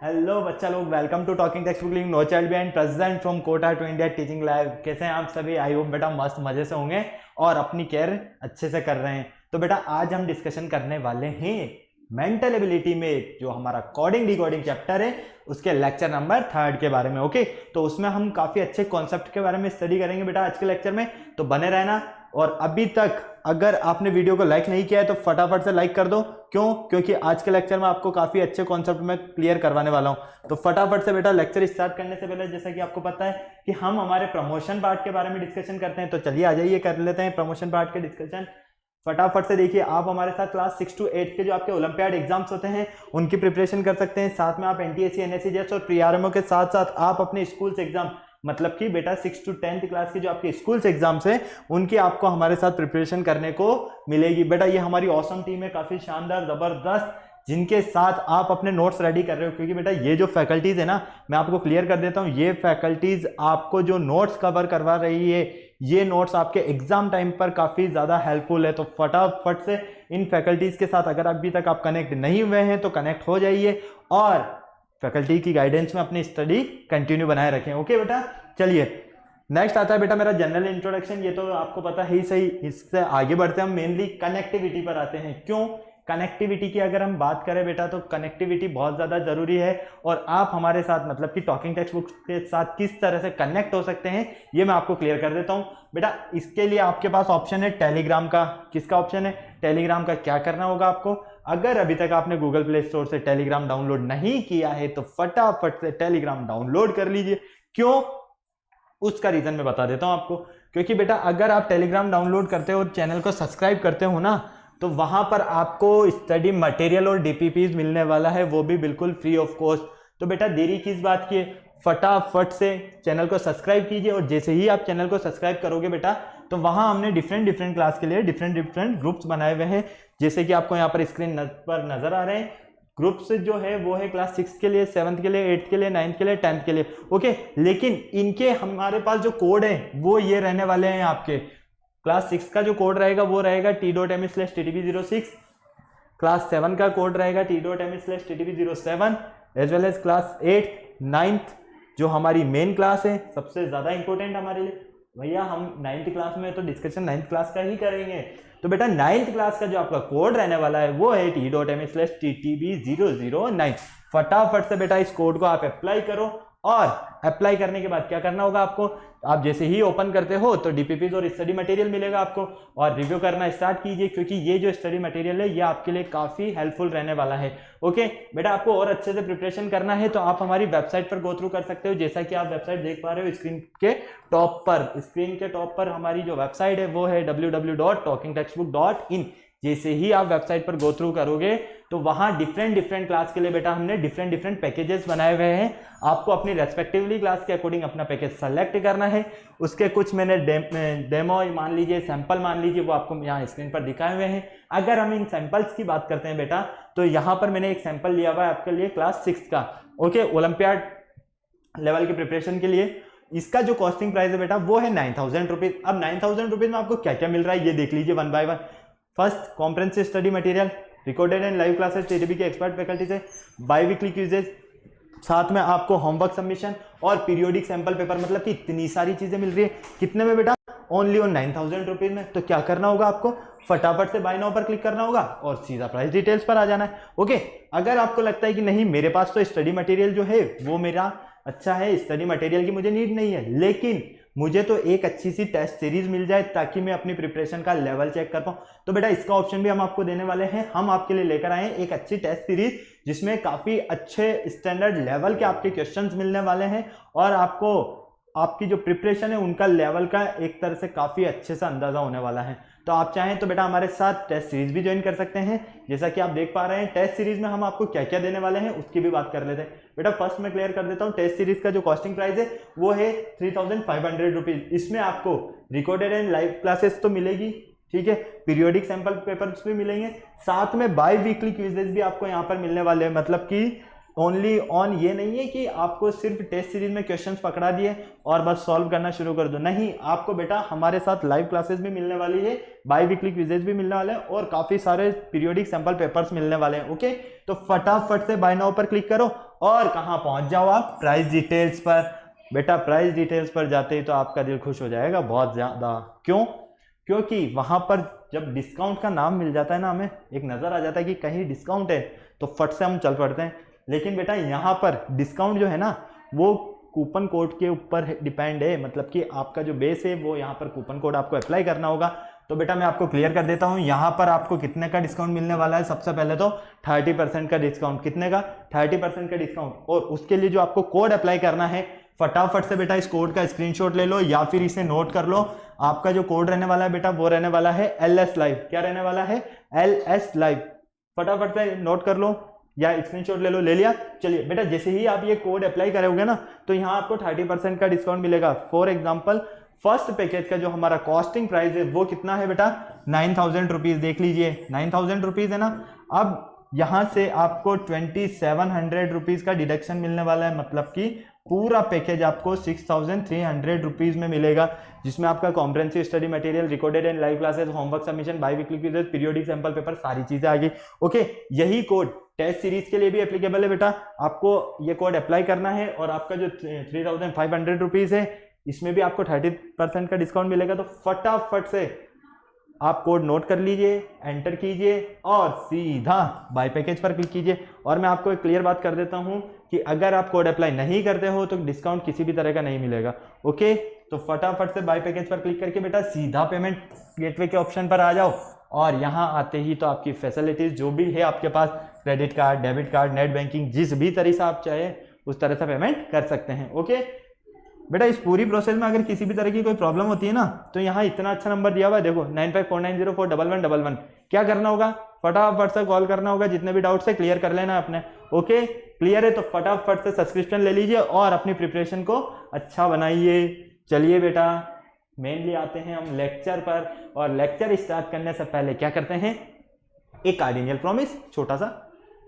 Hello बच्चा लोग, welcome to talking text book link no child behind present from Kota to India teaching live. कैसे हैं आप सभी? आई होप बेटा मस्त मजे से होंगे और अपनी केयर अच्छे से कर रहे हैं। तो बेटा आज हम डिस्कशन करने वाले हैं मेंटल एबिलिटी में जो हमारा कोडिंग डिकोडिंग चैप्टर है उसके लेक्चर नंबर 3 के बारे में। ओके, तो उसमें हम काफी अच्छे कॉन्सेप्ट के बारे में स्टडी करेंगे बेटा आज के लेक्चर में, तो बने रहना। और अभी तक अगर आपने वीडियो को लाइक नहीं किया है तो फटाफट से लाइक कर दो। क्यों? क्योंकि आज के लेक्चर में आपको काफी अच्छे कॉन्सेप्ट में क्लियर करवाने वाला हूं। तो फटाफट से बेटा लेक्चर स्टार्ट करने से पहले जैसा कि आपको पता है कि हम हमारे प्रमोशन पार्ट के बारे में डिस्कशन करते हैं, तो चलिए आ जाइए कर लेते हैं प्रमोशन पार्ट के डिस्कशन। फटाफट से देखिए, आप हमारे साथ क्लास 6 to 8 के जो आपके ओलंपियाड एग्जाम्स होते हैं उनकी प्रिपरेशन कर सकते हैं। साथ में आप एनटीएससी एनएससी जैसे और प्रीआरएमओ के साथ साथ आप अपने स्कूल्स एग्जाम मतलब कि बेटा 6 to 10th क्लास की जो आपके स्कूल्स एग्जाम्स हैं उनकी आपको हमारे साथ प्रिपरेशन करने को मिलेगी। बेटा ये हमारी ऑसम टीम है, काफी शानदार जबरदस्त, जिनके साथ आप अपने नोट्स रेडी कर रहे हो। क्योंकि बेटा ये जो फैकल्टीज है ना, मैं आपको क्लियर कर देता हूँ, ये फैकल्टीज आपको जो नोट्स कवर करवा रही है ये नोट्स आपके एग्जाम टाइम पर काफी ज्यादा हेल्पफुल है। तो फटाफट से इन फैकल्टीज के साथ अगर अभी तक आप कनेक्ट नहीं हुए हैं तो कनेक्ट हो जाइए और फैकल्टी की गाइडेंस में अपनी स्टडी कंटिन्यू बनाए रखें। ओके बेटा, चलिए नेक्स्ट आता है बेटा मेरा जनरल इंट्रोडक्शन। ये तो आपको पता ही सही। इससे आगे बढ़ते हम मेनली कनेक्टिविटी पर आते हैं। क्यों? कनेक्टिविटी की अगर हम बात करें बेटा तो कनेक्टिविटी बहुत ज़्यादा ज़रूरी है और आप हमारे साथ मतलब कि टॉकिंग टेक्स्ट बुक के साथ किस तरह से कनेक्ट हो सकते हैं ये मैं आपको क्लियर कर देता हूँ। बेटा इसके लिए आपके पास ऑप्शन है टेलीग्राम का। किसका ऑप्शन है? टेलीग्राम का। क्या करना होगा आपको? अगर अभी तक आपने गूगल प्ले स्टोर से टेलीग्राम डाउनलोड नहीं किया है तो फटाफट से टेलीग्राम डाउनलोड कर लीजिए। क्यों? उसका रीजन मैं बता देता हूं आपको। क्योंकि बेटा अगर आप टेलीग्राम डाउनलोड करते हो और चैनल को सब्सक्राइब करते हो ना, तो वहां पर आपको स्टडी मटेरियल और डीपीपीज मिलने वाला है, वो भी बिल्कुल फ्री ऑफ कॉस्ट। तो बेटा देरी किस बात की है, फटाफट से चैनल को सब्सक्राइब कीजिए। और जैसे ही आप चैनल को सब्सक्राइब करोगे बेटा तो वहां हमने डिफरेंट क्लास के लिए डिफरेंट ग्रुप्स बनाए हुए हैं, जैसे कि आपको यहाँ पर स्क्रीन पर नजर आ रहे हैं। ग्रुप्स जो है वो है क्लास 6 के लिए, 7th के लिए, 8th के लिए, 9th के लिए, 10th के लिए। ओके, लेकिन इनके हमारे पास जो कोड है वो ये रहने वाले हैं। आपके क्लास 6 का जो कोड रहेगा वो रहेगा t.me/ttb06। क्लास 7 का कोड रहेगा t.me/ttb07 as well as class 8 9th जो हमारी मेन क्लास है, सबसे ज्यादा इंपॉर्टेंट हमारे लिए। भैया हम 9th क्लास में तो डिस्कशन 9th क्लास का ही करेंगे। तो बेटा 9th क्लास का जो आपका कोड रहने वाला है वो है t.me/ttb009। फटाफट से बेटा इस कोड को आप अप्लाई करो और अप्लाई करने के बाद क्या करना होगा आपको, आप जैसे ही ओपन करते हो तो डीपीपीज और स्टडी मटेरियल मिलेगा आपको और रिव्यू करना स्टार्ट कीजिए। क्योंकि ये जो स्टडी मटेरियल है ये आपके लिए काफी हेल्पफुल रहने वाला है। ओके बेटा, आपको और अच्छे से प्रिपरेशन करना है तो आप हमारी वेबसाइट पर गो थ्रू कर सकते हो। जैसा कि आप वेबसाइट देख पा रहे हो स्क्रीन के टॉप पर हमारी जो वेबसाइट है वो है www.talkingtextbook.in। जैसे ही आप वेबसाइट पर गो थ्रू करोगे तो वहां डिफरेंट क्लास के लिए बेटा हमने डिफरेंट पैकेजेस बनाए हुए हैं। आपको अपनी रेस्पेक्टिवली क्लास के अकॉर्डिंग अपना पैकेज सेलेक्ट करना है। उसके कुछ मैंने डेमो मान लीजिए, सैंपल मान लीजिए, वो आपको यहाँ स्क्रीन पर दिखाए हुए हैं। अगर हम इन सैंपल्स की बात करते हैं बेटा तो यहाँ पर मैंने एक सैंपल लिया हुआ है आपके लिए क्लास 6 का। ओके, ओलंपियाड लेवल की प्रिपरेशन के लिए इसका जो कॉस्टिंग प्राइस है बेटा वो है 9,000 रुपीज। अब 9,000 रुपीज में आपको क्या क्या मिल रहा है ये देख लीजिए one by one. First, comprehensive study material, recorded and live classes TTB के एक्सपर्ट फैकल्टी से, बाई वीकली क्विजेज, साथ में आपको होमवर्क सबमिशन और पीरियोडिक सैंपल पेपर, मतलब कि इतनी सारी चीजें मिल रही है। कितने में बेटा? ओनली ऑन 9,000 रुपीज में। तो क्या करना होगा आपको, फटाफट से बाय नाउ पर क्लिक करना होगा और सीधा प्राइस डिटेल्स पर आ जाना है। ओके, अगर आपको लगता है कि नहीं मेरे पास तो स्टडी मटेरियल जो है वो मेरा अच्छा है, स्टडी मटेरियल की मुझे नीड नहीं है, लेकिन मुझे तो एक अच्छी सी टेस्ट सीरीज मिल जाए ताकि मैं अपनी प्रिपरेशन का लेवल चेक कर पाऊं, तो बेटा इसका ऑप्शन भी हम आपको देने वाले हैं। हम आपके लिए लेकर आए हैं एक अच्छी टेस्ट सीरीज जिसमें काफी अच्छे स्टैंडर्ड लेवल के आपके क्वेश्चंस मिलने वाले हैं और आपको आपकी जो प्रिपरेशन है उनका लेवल का एक तरह से काफी अच्छे से अंदाजा होने वाला है। तो आप चाहें तो बेटा हमारे साथ टेस्ट सीरीज भी ज्वाइन कर सकते हैं। जैसा कि आप देख पा रहे हैं टेस्ट सीरीज में हम आपको क्या क्या देने वाले हैं उसकी भी बात कर लेते हैं। बेटा फर्स्ट मैं क्लियर कर देता हूं, टेस्ट सीरीज का जो कॉस्टिंग प्राइस है वो है 3,500 रुपीज। इसमें आपको रिकॉर्डेड एंड लाइव क्लासेस तो मिलेगी, ठीक है, पीरियोडिक सैंपल पेपर्स भी मिलेंगे, साथ में बाई वीकली क्विजेस भी आपको यहाँ पर मिलने वाले हैं। मतलब कि ओनली ऑन ये नहीं है कि आपको सिर्फ टेस्ट सीरीज में क्वेश्चंस पकड़ा दिए और बस सॉल्व करना शुरू कर दो, नहीं, आपको बेटा हमारे साथ लाइव क्लासेस भी मिलने वाली है, बाई वीकली क्विजेस भी मिलने वाले हैं और काफी सारे पीरियोडिक सैंपल पेपर्स मिलने वाले हैं। ओके, तो फटाफट से बाय नाउ पर क्लिक करो और कहाँ पहुंच जाओ आप, प्राइस डिटेल्स पर। बेटा प्राइस डिटेल्स पर जाते ही तो आपका दिल खुश हो जाएगा बहुत ज्यादा। क्यों? क्योंकि वहां पर जब डिस्काउंट का नाम मिल जाता है ना, हमें एक नजर आ जाता है कि कहीं डिस्काउंट है, तो फट से हम चल पड़ते हैं। लेकिन बेटा यहाँ पर डिस्काउंट जो है ना, वो कूपन कोड के ऊपर डिपेंड है, मतलब कि आपका जो बेस है वो यहाँ पर कूपन कोड आपको अप्लाई करना होगा। तो बेटा मैं आपको क्लियर कर देता हूँ, यहाँ पर आपको कितने का डिस्काउंट मिलने वाला है। सबसे पहले तो 30% का डिस्काउंट। कितने का? 30% का डिस्काउंट। और उसके लिए जो आपको कोड अप्लाई करना है, फटाफट से बेटा इस कोड का स्क्रीनशॉट ले लो या फिर इसे नोट कर लो। आपका जो कोड रहने वाला है बेटा वो रहने वाला है LS लाइव। क्या रहने वाला है? LS live. फटाफट से नोट कर लो या स्क्रीनशॉट ले लो। ले लिया? चलिए बेटा, जैसे ही आप ये कोड अप्लाई करोगे ना, तो यहाँ आपको 30% का डिस्काउंट मिलेगा। फॉर एग्जाम्पल फर्स्ट पैकेज का जो हमारा कॉस्टिंग प्राइस है वो कितना है बेटा? 9000 रुपीज। देख लीजिए 9000 रुपीज है ना। अब यहां से आपको 2700 रुपीज का डिडक्शन मिलने वाला है, मतलब कि पूरा पैकेज आपको 6300 रुपीज में मिलेगा, जिसमें आपका comprehensive study material, recorded and live classes, homework submission, by weekly quizzes, periodic sample paper, सारी चीजें आ गई। ओके, यही कोड टेस्ट सीरीज के लिए भी एप्लीकेबल है बेटा। आपको ये कोड अप्लाई करना है और आपका जो 3500 रुपीज है, इसमें भी आपको 30% का डिस्काउंट मिलेगा। तो फटाफट से आप कोड नोट कर लीजिए, एंटर कीजिए और सीधा बाय पैकेज पर क्लिक कीजिए। और मैं आपको एक क्लियर बात कर देता हूं कि अगर आप कोड अप्लाई नहीं करते हो तो डिस्काउंट किसी भी तरह का नहीं मिलेगा। ओके, तो फटाफट से बाय पैकेज पर क्लिक करके बेटा सीधा पेमेंट गेटवे के ऑप्शन पर आ जाओ। और यहाँ आते ही तो आपकी फैसिलिटीज जो भी है आपके पास, credit card, debit card, net banking, जिस भी तरह से आप चाहे उस तरह से पेमेंट कर सकते हैं। ओके बेटा, इस पूरी प्रोसेस में अगर किसी भी तरह की कोई प्रॉब्लम होती है ना, तो यहाँ इतना अच्छा नंबर दिया हुआ है, देखो 9549041111। क्या करना होगा? फटाफट से कॉल करना होगा, जितने भी डाउट्स है क्लियर कर लेना अपने। ओके, क्लियर है तो फटाफट से सब्सक्रिप्शन ले लीजिए और अपनी प्रिपरेशन को अच्छा बनाइए। चलिए बेटा, मेनली आते हैं हम लेक्चर पर। और लेक्चर स्टार्ट करने से पहले क्या करते हैं? एक कार्डिनियल प्रॉमिस छोटा सा।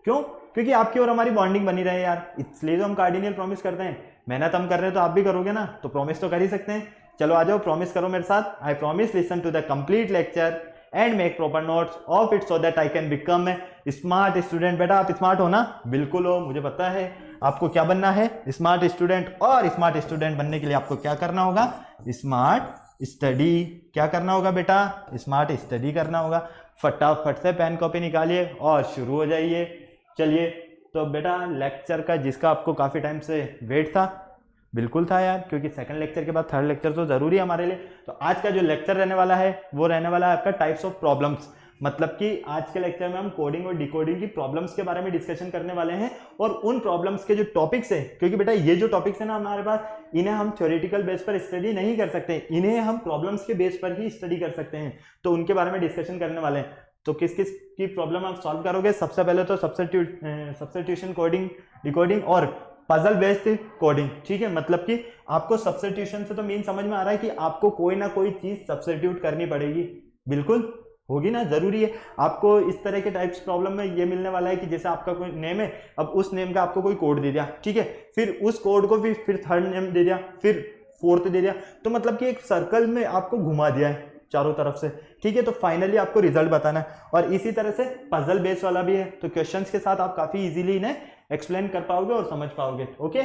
क्यों? क्योंकि आपकी और हमारी बॉन्डिंग बनी रहे यार, इसलिए तो हम कार्डिनियल प्रॉमिस करते हैं। मेहनत हम कर रहे हैं तो आप भी करोगे ना, तो प्रॉमिस तो कर ही सकते हैं। चलो आ जाओ, प्रॉमिस करो मेरे साथ। I promise listen to the complete lecture and make proper notes of it so that I can become a smart student. बेटा आप स्मार्ट हो ना? बिल्कुल हो, मुझे पता है। आपको क्या बनना है? Smart student. और स्मार्ट स्टूडेंट बनने के लिए आपको क्या करना होगा? Smart study. क्या करना होगा बेटा? स्मार्ट स्टडी करना होगा। फटाफट से पेन कॉपी निकालिए और शुरू हो जाइए। चलिए, तो बेटा लेक्चर का जिसका आपको काफ़ी टाइम से वेट था, बिल्कुल था यार, क्योंकि सेकंड लेक्चर के बाद थर्ड लेक्चर तो जरूरी है हमारे लिए। तो आज का जो लेक्चर रहने वाला है वो रहने वाला है आपका टाइप्स ऑफ प्रॉब्लम्स। मतलब कि आज के लेक्चर में हम कोडिंग और डिकोडिंग की प्रॉब्लम्स के बारे में डिस्कशन करने वाले हैं। और उन प्रॉब्लम्स के जो टॉपिक्स है, क्योंकि बेटा ये जो टॉपिक्स है ना हमारे पास, इन्हें हम थ्योरेटिकल बेस पर स्टडी नहीं कर सकते, इन्हें हम प्रॉब्लम्स के बेस पर ही स्टडी कर सकते हैं। तो उनके बारे में डिस्कशन करने वाले हैं। तो किस किस की प्रॉब्लम आप सॉल्व करोगे? सबसे पहले तो सब्स्टिट्यूशन कोडिंग, डिकोडिंग और पजल बेस्ड कोडिंग। ठीक है, मतलब कि आपको सब्स्टिट्यूशन से तो मीन समझ में आ रहा है कि आपको कोई ना कोई चीज सब्स्टिट्यूट करनी पड़ेगी। बिल्कुल होगी ना, जरूरी है। आपको इस तरह के टाइप्स प्रॉब्लम में ये मिलने वाला है कि जैसे आपका कोई नेम है, अब उस नेम का आपको कोई कोड दे दिया, ठीक है, फिर उस कोड को फिर थर्ड नेम दे दिया, फिर फोर्थ दे दिया, तो मतलब कि एक सर्कल में आपको घुमा दिया है चारों तरफ से। ठीक है, तो फाइनली आपको रिजल्ट बताना है। और इसी तरह से पजल बेस वाला भी है, तो क्वेश्चंस के साथ आप काफी इजीली इन्हें एक्सप्लेन कर पाओगे और समझ पाओगे। ओके,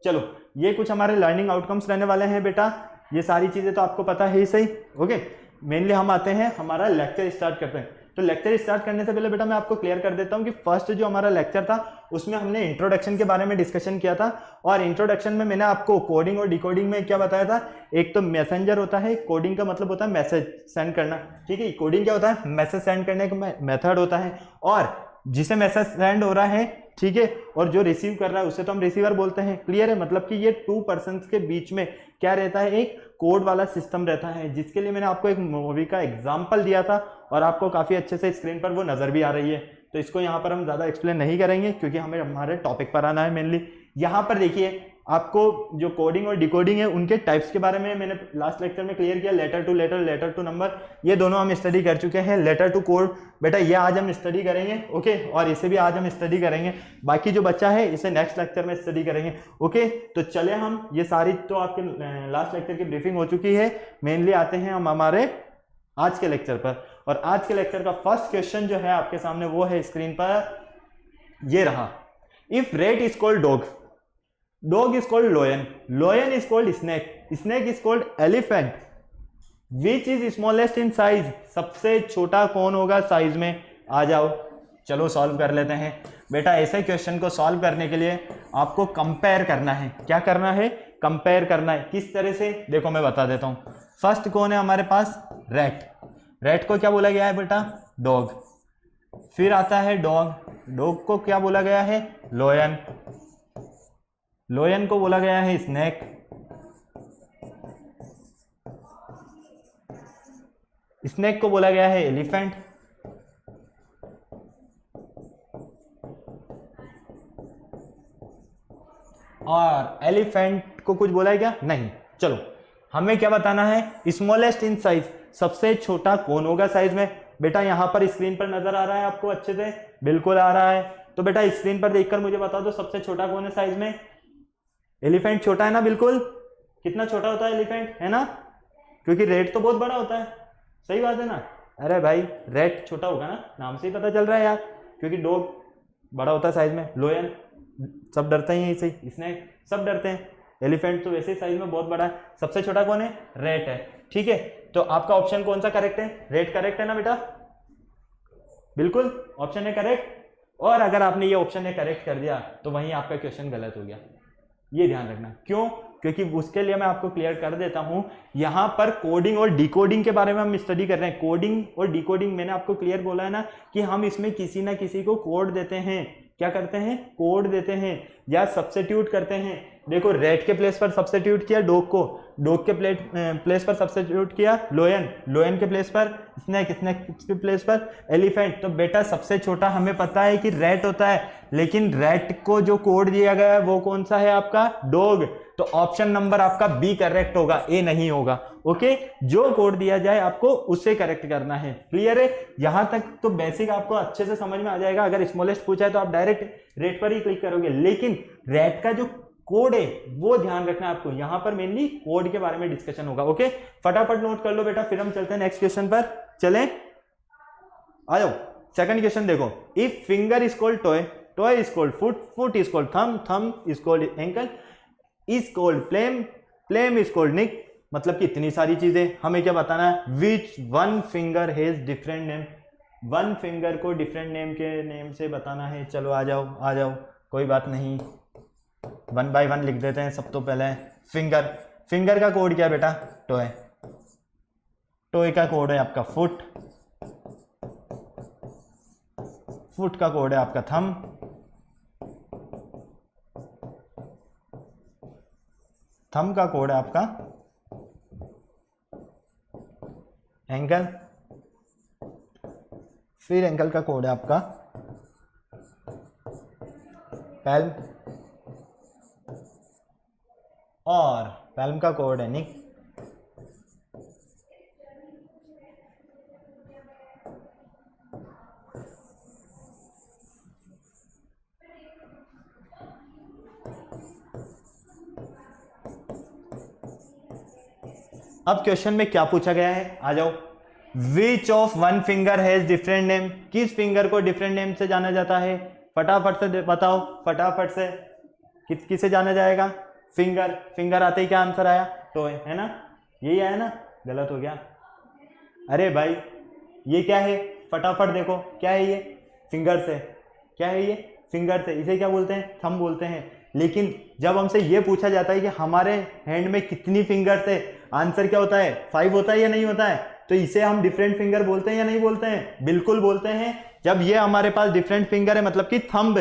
चलो ये कुछ हमारे लर्निंग आउटकम्स रहने वाले हैं बेटा। ये सारी चीजें तो आपको पता है ही सही। ओके, मेनली हम आते हैं, हमारा लेक्चर स्टार्ट करते हैं। तो लेक्चर स्टार्ट करने से पहले बेटा मैं आपको क्लियर कर देता हूं कि फर्स्ट जो हमारा लेक्चर था उसमें हमने इंट्रोडक्शन के बारे में डिस्कशन किया था। और इंट्रोडक्शन में मैंने आपको कोडिंग और डिकोडिंग में क्या बताया था? एक तो मैसेंजर होता है, कोडिंग का मतलब होता है मैसेज सेंड करना। ठीक है, कोडिंग क्या होता है? मैसेज सेंड करने का मेथड होता है। और जिसे मैसेज सेंड हो रहा है, ठीक है, और जो रिसीव कर रहा है उसे तो हम रिसीवर बोलते हैं। क्लियर है, मतलब कि ये टू पर्सन्स के बीच में क्या रहता है? एक कोड वाला सिस्टम रहता है, जिसके लिए मैंने आपको एक मूवी का एग्जांपल दिया था और आपको काफी अच्छे से स्क्रीन पर वो नजर भी आ रही है। तो इसको यहाँ पर हम ज्यादा एक्सप्लेन नहीं करेंगे क्योंकि हमें हमारे टॉपिक पर आना है मेनली। यहाँ पर देखिए, आपको जो कोडिंग और डिकोडिंग है उनके टाइप्स के बारे में मैंने लास्ट लेक्चर में क्लियर किया। Letter to letter, letter to number, ये दोनों हम स्टडी कर चुके हैं। लेटर टू कोड बेटा ये आज हम स्टडी करेंगे। ओके, और इसे भी आज हम स्टडी करेंगे। बाकी जो बच्चा है इसे नेक्स्ट लेक्चर में स्टडी करेंगे। ओके, तो चले हम, ये सारी तो आपके लास्ट लेक्चर की ब्रीफिंग हो चुकी है। मेनली आते हैं हम हमारे आज के लेक्चर पर। और आज के लेक्चर का फर्स्ट क्वेश्चन जो है आपके सामने वो है स्क्रीन पर, ये रहा। If rate is called dog, dog is called लोयन, लोयन is called snake, snake is called elephant, which is smallest in size, सबसे छोटा कौन होगा साइज में। आ जाओ चलो सॉल्व कर लेते हैं बेटा। ऐसे क्वेश्चन को सॉल्व करने के लिए आपको कंपेयर करना है। क्या करना है? कंपेयर करना है। किस तरह से? देखो मैं बता देता हूं। फर्स्ट कौन है हमारे पास? रैट, रैट को क्या बोला गया है बेटा? डॉग। फिर आता है डॉग, डॉग को क्या बोला गया है? लोयन, लोयन को बोला गया है स्नेक, स्नेक को बोला गया है एलिफेंट, और एलिफेंट को कुछ बोला है क्या? नहीं। चलो हमें क्या बताना है? स्मॉलेस्ट इन साइज, सबसे छोटा कौन होगा साइज में। बेटा यहां पर स्क्रीन पर नजर आ रहा है आपको अच्छे से? बिल्कुल आ रहा है। तो बेटा स्क्रीन पर देखकर मुझे बता दो सबसे छोटा कौन है साइज में। एलिफेंट छोटा है ना? बिल्कुल। कितना छोटा होता है एलिफेंट, है ना? क्योंकि रेट तो बहुत बड़ा होता है। सही बात है ना? अरे भाई रेट छोटा होगा ना, नाम से ही पता चल रहा है यार। क्योंकि डॉग बड़ा होता है साइज में, लोयन सब डरते हैं इसे, स्नेक सब डरते हैं, एलिफेंट तो वैसे ही साइज में बहुत बड़ा है। सबसे छोटा कौन है? रेट है। ठीक है, तो आपका ऑप्शन कौन सा करेक्ट है? रेट करेक्ट है ना बेटा? बिल्कुल ऑप्शन है करेक्ट। और अगर आपने ये ऑप्शन है करेक्ट कर दिया तो वहीं आपका क्वेश्चन गलत हो गया, ये ध्यान रखना। क्यों? क्योंकि उसके लिए मैं आपको क्लियर कर देता हूं। यहां पर कोडिंग और डिकोडिंग के बारे में हम स्टडी कर रहे हैं। कोडिंग और डिकोडिंग मैंने आपको क्लियर बोला है ना कि हम इसमें किसी ना किसी को कोड देते हैं। क्या करते हैं? कोड देते हैं या सब्स्टिट्यूट करते हैं। देखो रेट के प्लेस पर सब्स्टिट्यूट किया डॉग को, डॉग के प्लेस पर सब्स्टिट्यूट किया लोयन, लोयन के प्लेस पर स्नेक, स्नेक के प्लेस पर एलिफेंट। तो बेटा सबसे छोटा हमें पता है कि रेट होता है, लेकिन रेट को जो कोड दिया गया है वो कौन सा है आपका? डॉग। तो ऑप्शन नंबर आपका बी करेक्ट होगा, ए नहीं होगा। ओके, जो कोड दिया जाए आपको उससे करेक्ट करना है। क्लियर है? यहां तक तो बेसिक आपको अच्छे से समझ में आ जाएगा। अगर स्मॉलेस्ट पूछा है तो आप डायरेक्ट रेट पर ही क्लिक करोगे, लेकिन रेट का जो कोड है वो ध्यान रखना है आपको। यहां पर मेनली कोड के बारे में डिस्कशन होगा। ओके, फटाफट नोट कर लो बेटा, फिर हम चलते हैं नेक्स्ट क्वेश्चन पर। चलें, आ जाओ। सेकंड क्वेश्चन देखो। If finger is called toe, toe is called foot, foot is called thumb, thumb is called ankle, is called palm, palm is called neck. मतलब कि इतनी सारी चीजें हमें क्या बताना है? Which one finger has different name, one finger को डिफरेंट नेम के नेम से बताना है। चलो आ जाओ, आ जाओ, कोई बात नहीं, वन बाय वन लिख देते हैं। सब तो पहले फिंगर, फिंगर का कोड क्या है बेटा? टॉय, टॉय का कोड है आपका फुट, फुट का कोड है आपका थंब, थंब का कोड है आपका एंकल, फिर एंकल का कोड है आपका पैल्म, और पैल्म का कोड है निक। अब क्वेश्चन में क्या पूछा गया है? आ जाओ। Which of one finger has different name, किस फिंगर को डिफरेंट नेम से जाना जाता है? फटाफट से बताओ, फटाफट से। किसे जाना जाएगा? फिंगर, फिंगर आते ही क्या आंसर आया? टॉय, है ना? यही आया ना? गलत हो गया? अरे भाई ये क्या है? फटाफट देखो क्या है ये? फिंगर से। क्या है ये? फिंगर से। इसे क्या बोलते हैं? थंब बोलते हैं। लेकिन जब हमसे ये पूछा जाता है कि हमारे हैंड में कितनी फिंगर्स है, आंसर क्या होता है? 5 होता है या नहीं होता है? तो इसे हम डिफरेंट फिंगर बोलते हैं या नहीं बोलते हैं? बिल्कुल बोलते हैं। जब ये हमारे पास डिफरेंट फिंगर है मतलब कि थंब,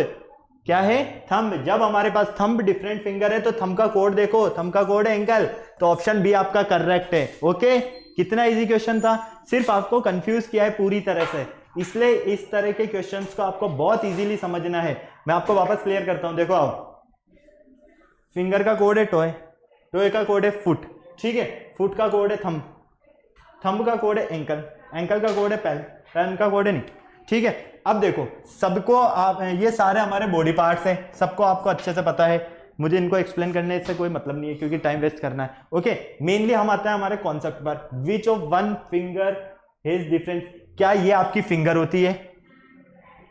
क्या है? थंब। जब हमारे पास थंब डिफरेंट फिंगर है तो थंब का कोड देखो, थंब का कोड है एंकल। तो ऑप्शन बी आपका करेक्ट है। ओके, कितना इजी क्वेश्चन था, सिर्फ आपको कंफ्यूज किया है पूरी तरह से। इसलिए इस तरह के क्वेश्चंस को आपको बहुत इजीली समझना है। मैं आपको वापस क्लियर करता हूं। देखो आओ, फिंगर का कोड है टॉय, टॉय का कोड है फुट, ठीक है? फुट का कोड है थंब, थंब का कोड है एंकल, एंकल का कोड है पैल्म, पैल्म का कोड है निक, ठीक है? अब देखो सबको आप, ये सारे हमारे बॉडी पार्ट्स हैं, सबको आपको अच्छे से पता है। मुझे इनको एक्सप्लेन करने से कोई मतलब नहीं है क्योंकि टाइम वेस्ट करना है। ओके, मेनली हम आते हैं हमारे कॉन्सेप्ट पर। Which of one finger has different, क्या ये आपकी फिंगर होती है?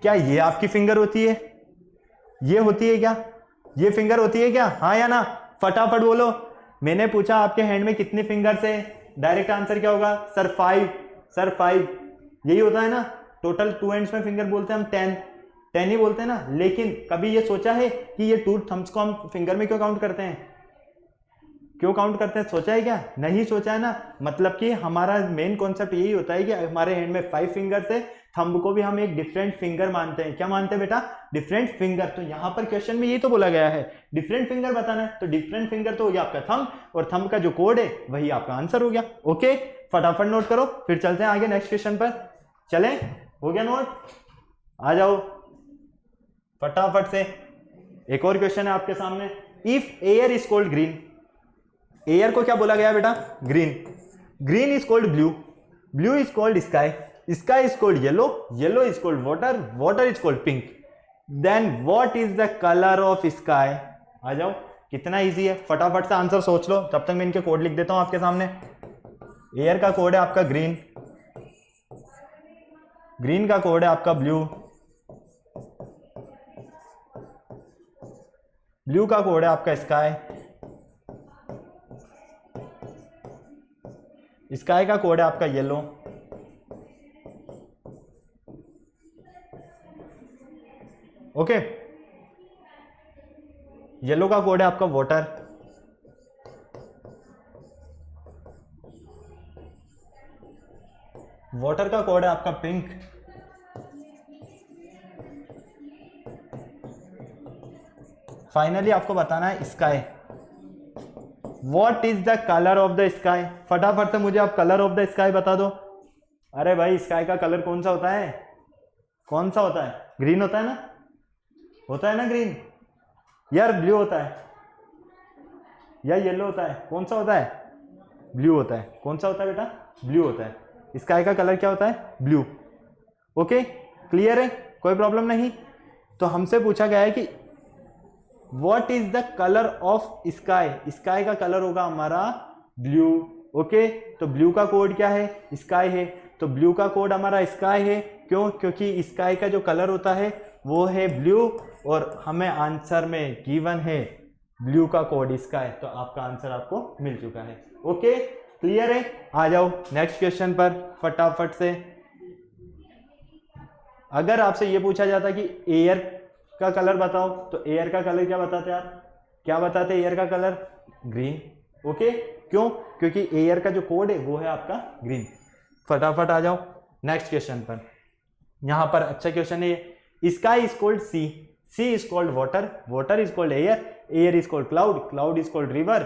क्या ये आपकी फिंगर होती है? ये होती है क्या? ये फिंगर होती है क्या? हाँ या ना? फटाफट बोलो। मैंने पूछा आपके हैंड में कितने फिंगर्स है, डायरेक्ट आंसर क्या होगा? सर 5। सर 5 यही होता है ना? टोटल 2 एंड्स में फिंगर बोलते हैं हम 10 ही बोलते हैं ना। लेकिन कभी ये सोचा है कि ये 2 थम्स को हम फिंगर में क्यों काउंट करते हैं? क्यों काउंट करते हैं? सोचा है क्या? नहीं सोचा है ना। मतलब कि हमारा मेन कॉन्सेप्ट यही होता है कि हमारे हैंड में 5 फिंगर्स है, थंब को भी हम एक डिफरेंट फिंगर मानते हैं। क्या मानते हैं बेटा? Different finger. तो यहां पर क्वेश्चन में यही तो बोला गया है, डिफरेंट फिंगर बताना है। तो डिफरेंट फिंगर तो हो गया आपका थंब, और थंब का जो कोड है वही आपका आंसर हो गया। ओके, फटाफट नोट करो, फिर चलते हैं आगे नेक्स्ट क्वेश्चन पर। चले, हो गया नोट? आ जाओ फटाफट से। एक और क्वेश्चन है आपके सामने। If air is called green, air को क्या बोला गया बेटा? Green. Green is called blue, blue is called sky, sky is called yellow, yellow is called water, water is called pink. Then what is the colour of sky? आ जाओ, कितना easy है, फटाफट से आंसर सोच लो। तब तक मैं इनके कोड लिख देता हूं आपके सामने। एयर का कोड है आपका ग्रीन, ग्रीन का कोड है आपका ब्लू, ब्लू का कोड है आपका स्काई, स्काई का कोड है आपका येलो, ओके। येलो का कोड है आपका वाटर, वाटर का कोड है आपका पिंक, फाइनली आपको बताना है sky. What is the colour of the sky? फटाफट से मुझे आप कलर ऑफ द स्काई बता दो। अरे भाई, स्काई का कलर कौन सा होता है? कौन सा होता है? ग्रीन होता है ना? होता है ना ग्रीन? यार ब्लू होता है या येलो होता है? कौन सा होता है? ब्लू होता है। कौन सा होता है बेटा? ब्लू होता है। स्काई का कलर क्या होता है? ब्लू। ओके, क्लियर है, कोई प्रॉब्लम नहीं। तो हमसे पूछा गया है कि what is the colour of sky? Sky का कलर होगा हमारा ब्लू। ओके, तो ब्लू का कोड क्या है? स्काई है। तो ब्लू का कोड हमारा स्काई है। क्यों? क्योंकि स्काई का जो कलर होता है वो है ब्लू, और हमें आंसर में गिवन है ब्लू का कोड स्काई। तो आपका आंसर आपको मिल चुका है। ओके, क्लियर है? आ जाओ नेक्स्ट क्वेश्चन पर फटाफट से। अगर आपसे ये पूछा जाता कि एयर का कलर बताओ, तो एयर का कलर क्या बताते आप? क्या बताते एयर का कलर? ग्रीन। ओके, क्यों? क्योंकि एयर का जो कोड है वो है आपका ग्रीन। फटाफट आ जाओ नेक्स्ट क्वेश्चन पर। यहां पर अच्छा क्वेश्चन है ये। Sky is called sea, sea is called water, water is called air, air is called cloud, cloud is called river.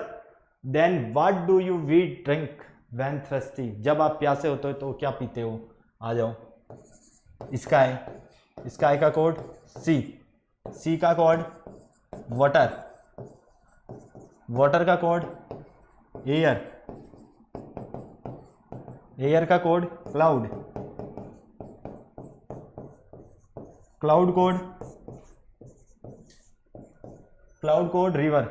Then what do you we drink when thirsty? जब आप प्यासे होते हो तो क्या पीते हो? आ जाओ। स्काई, स्काई का कोड सी, सी का कोड वाटर, वाटर का कोड एयर, एयर का code cloud, cloud code, cloud code river.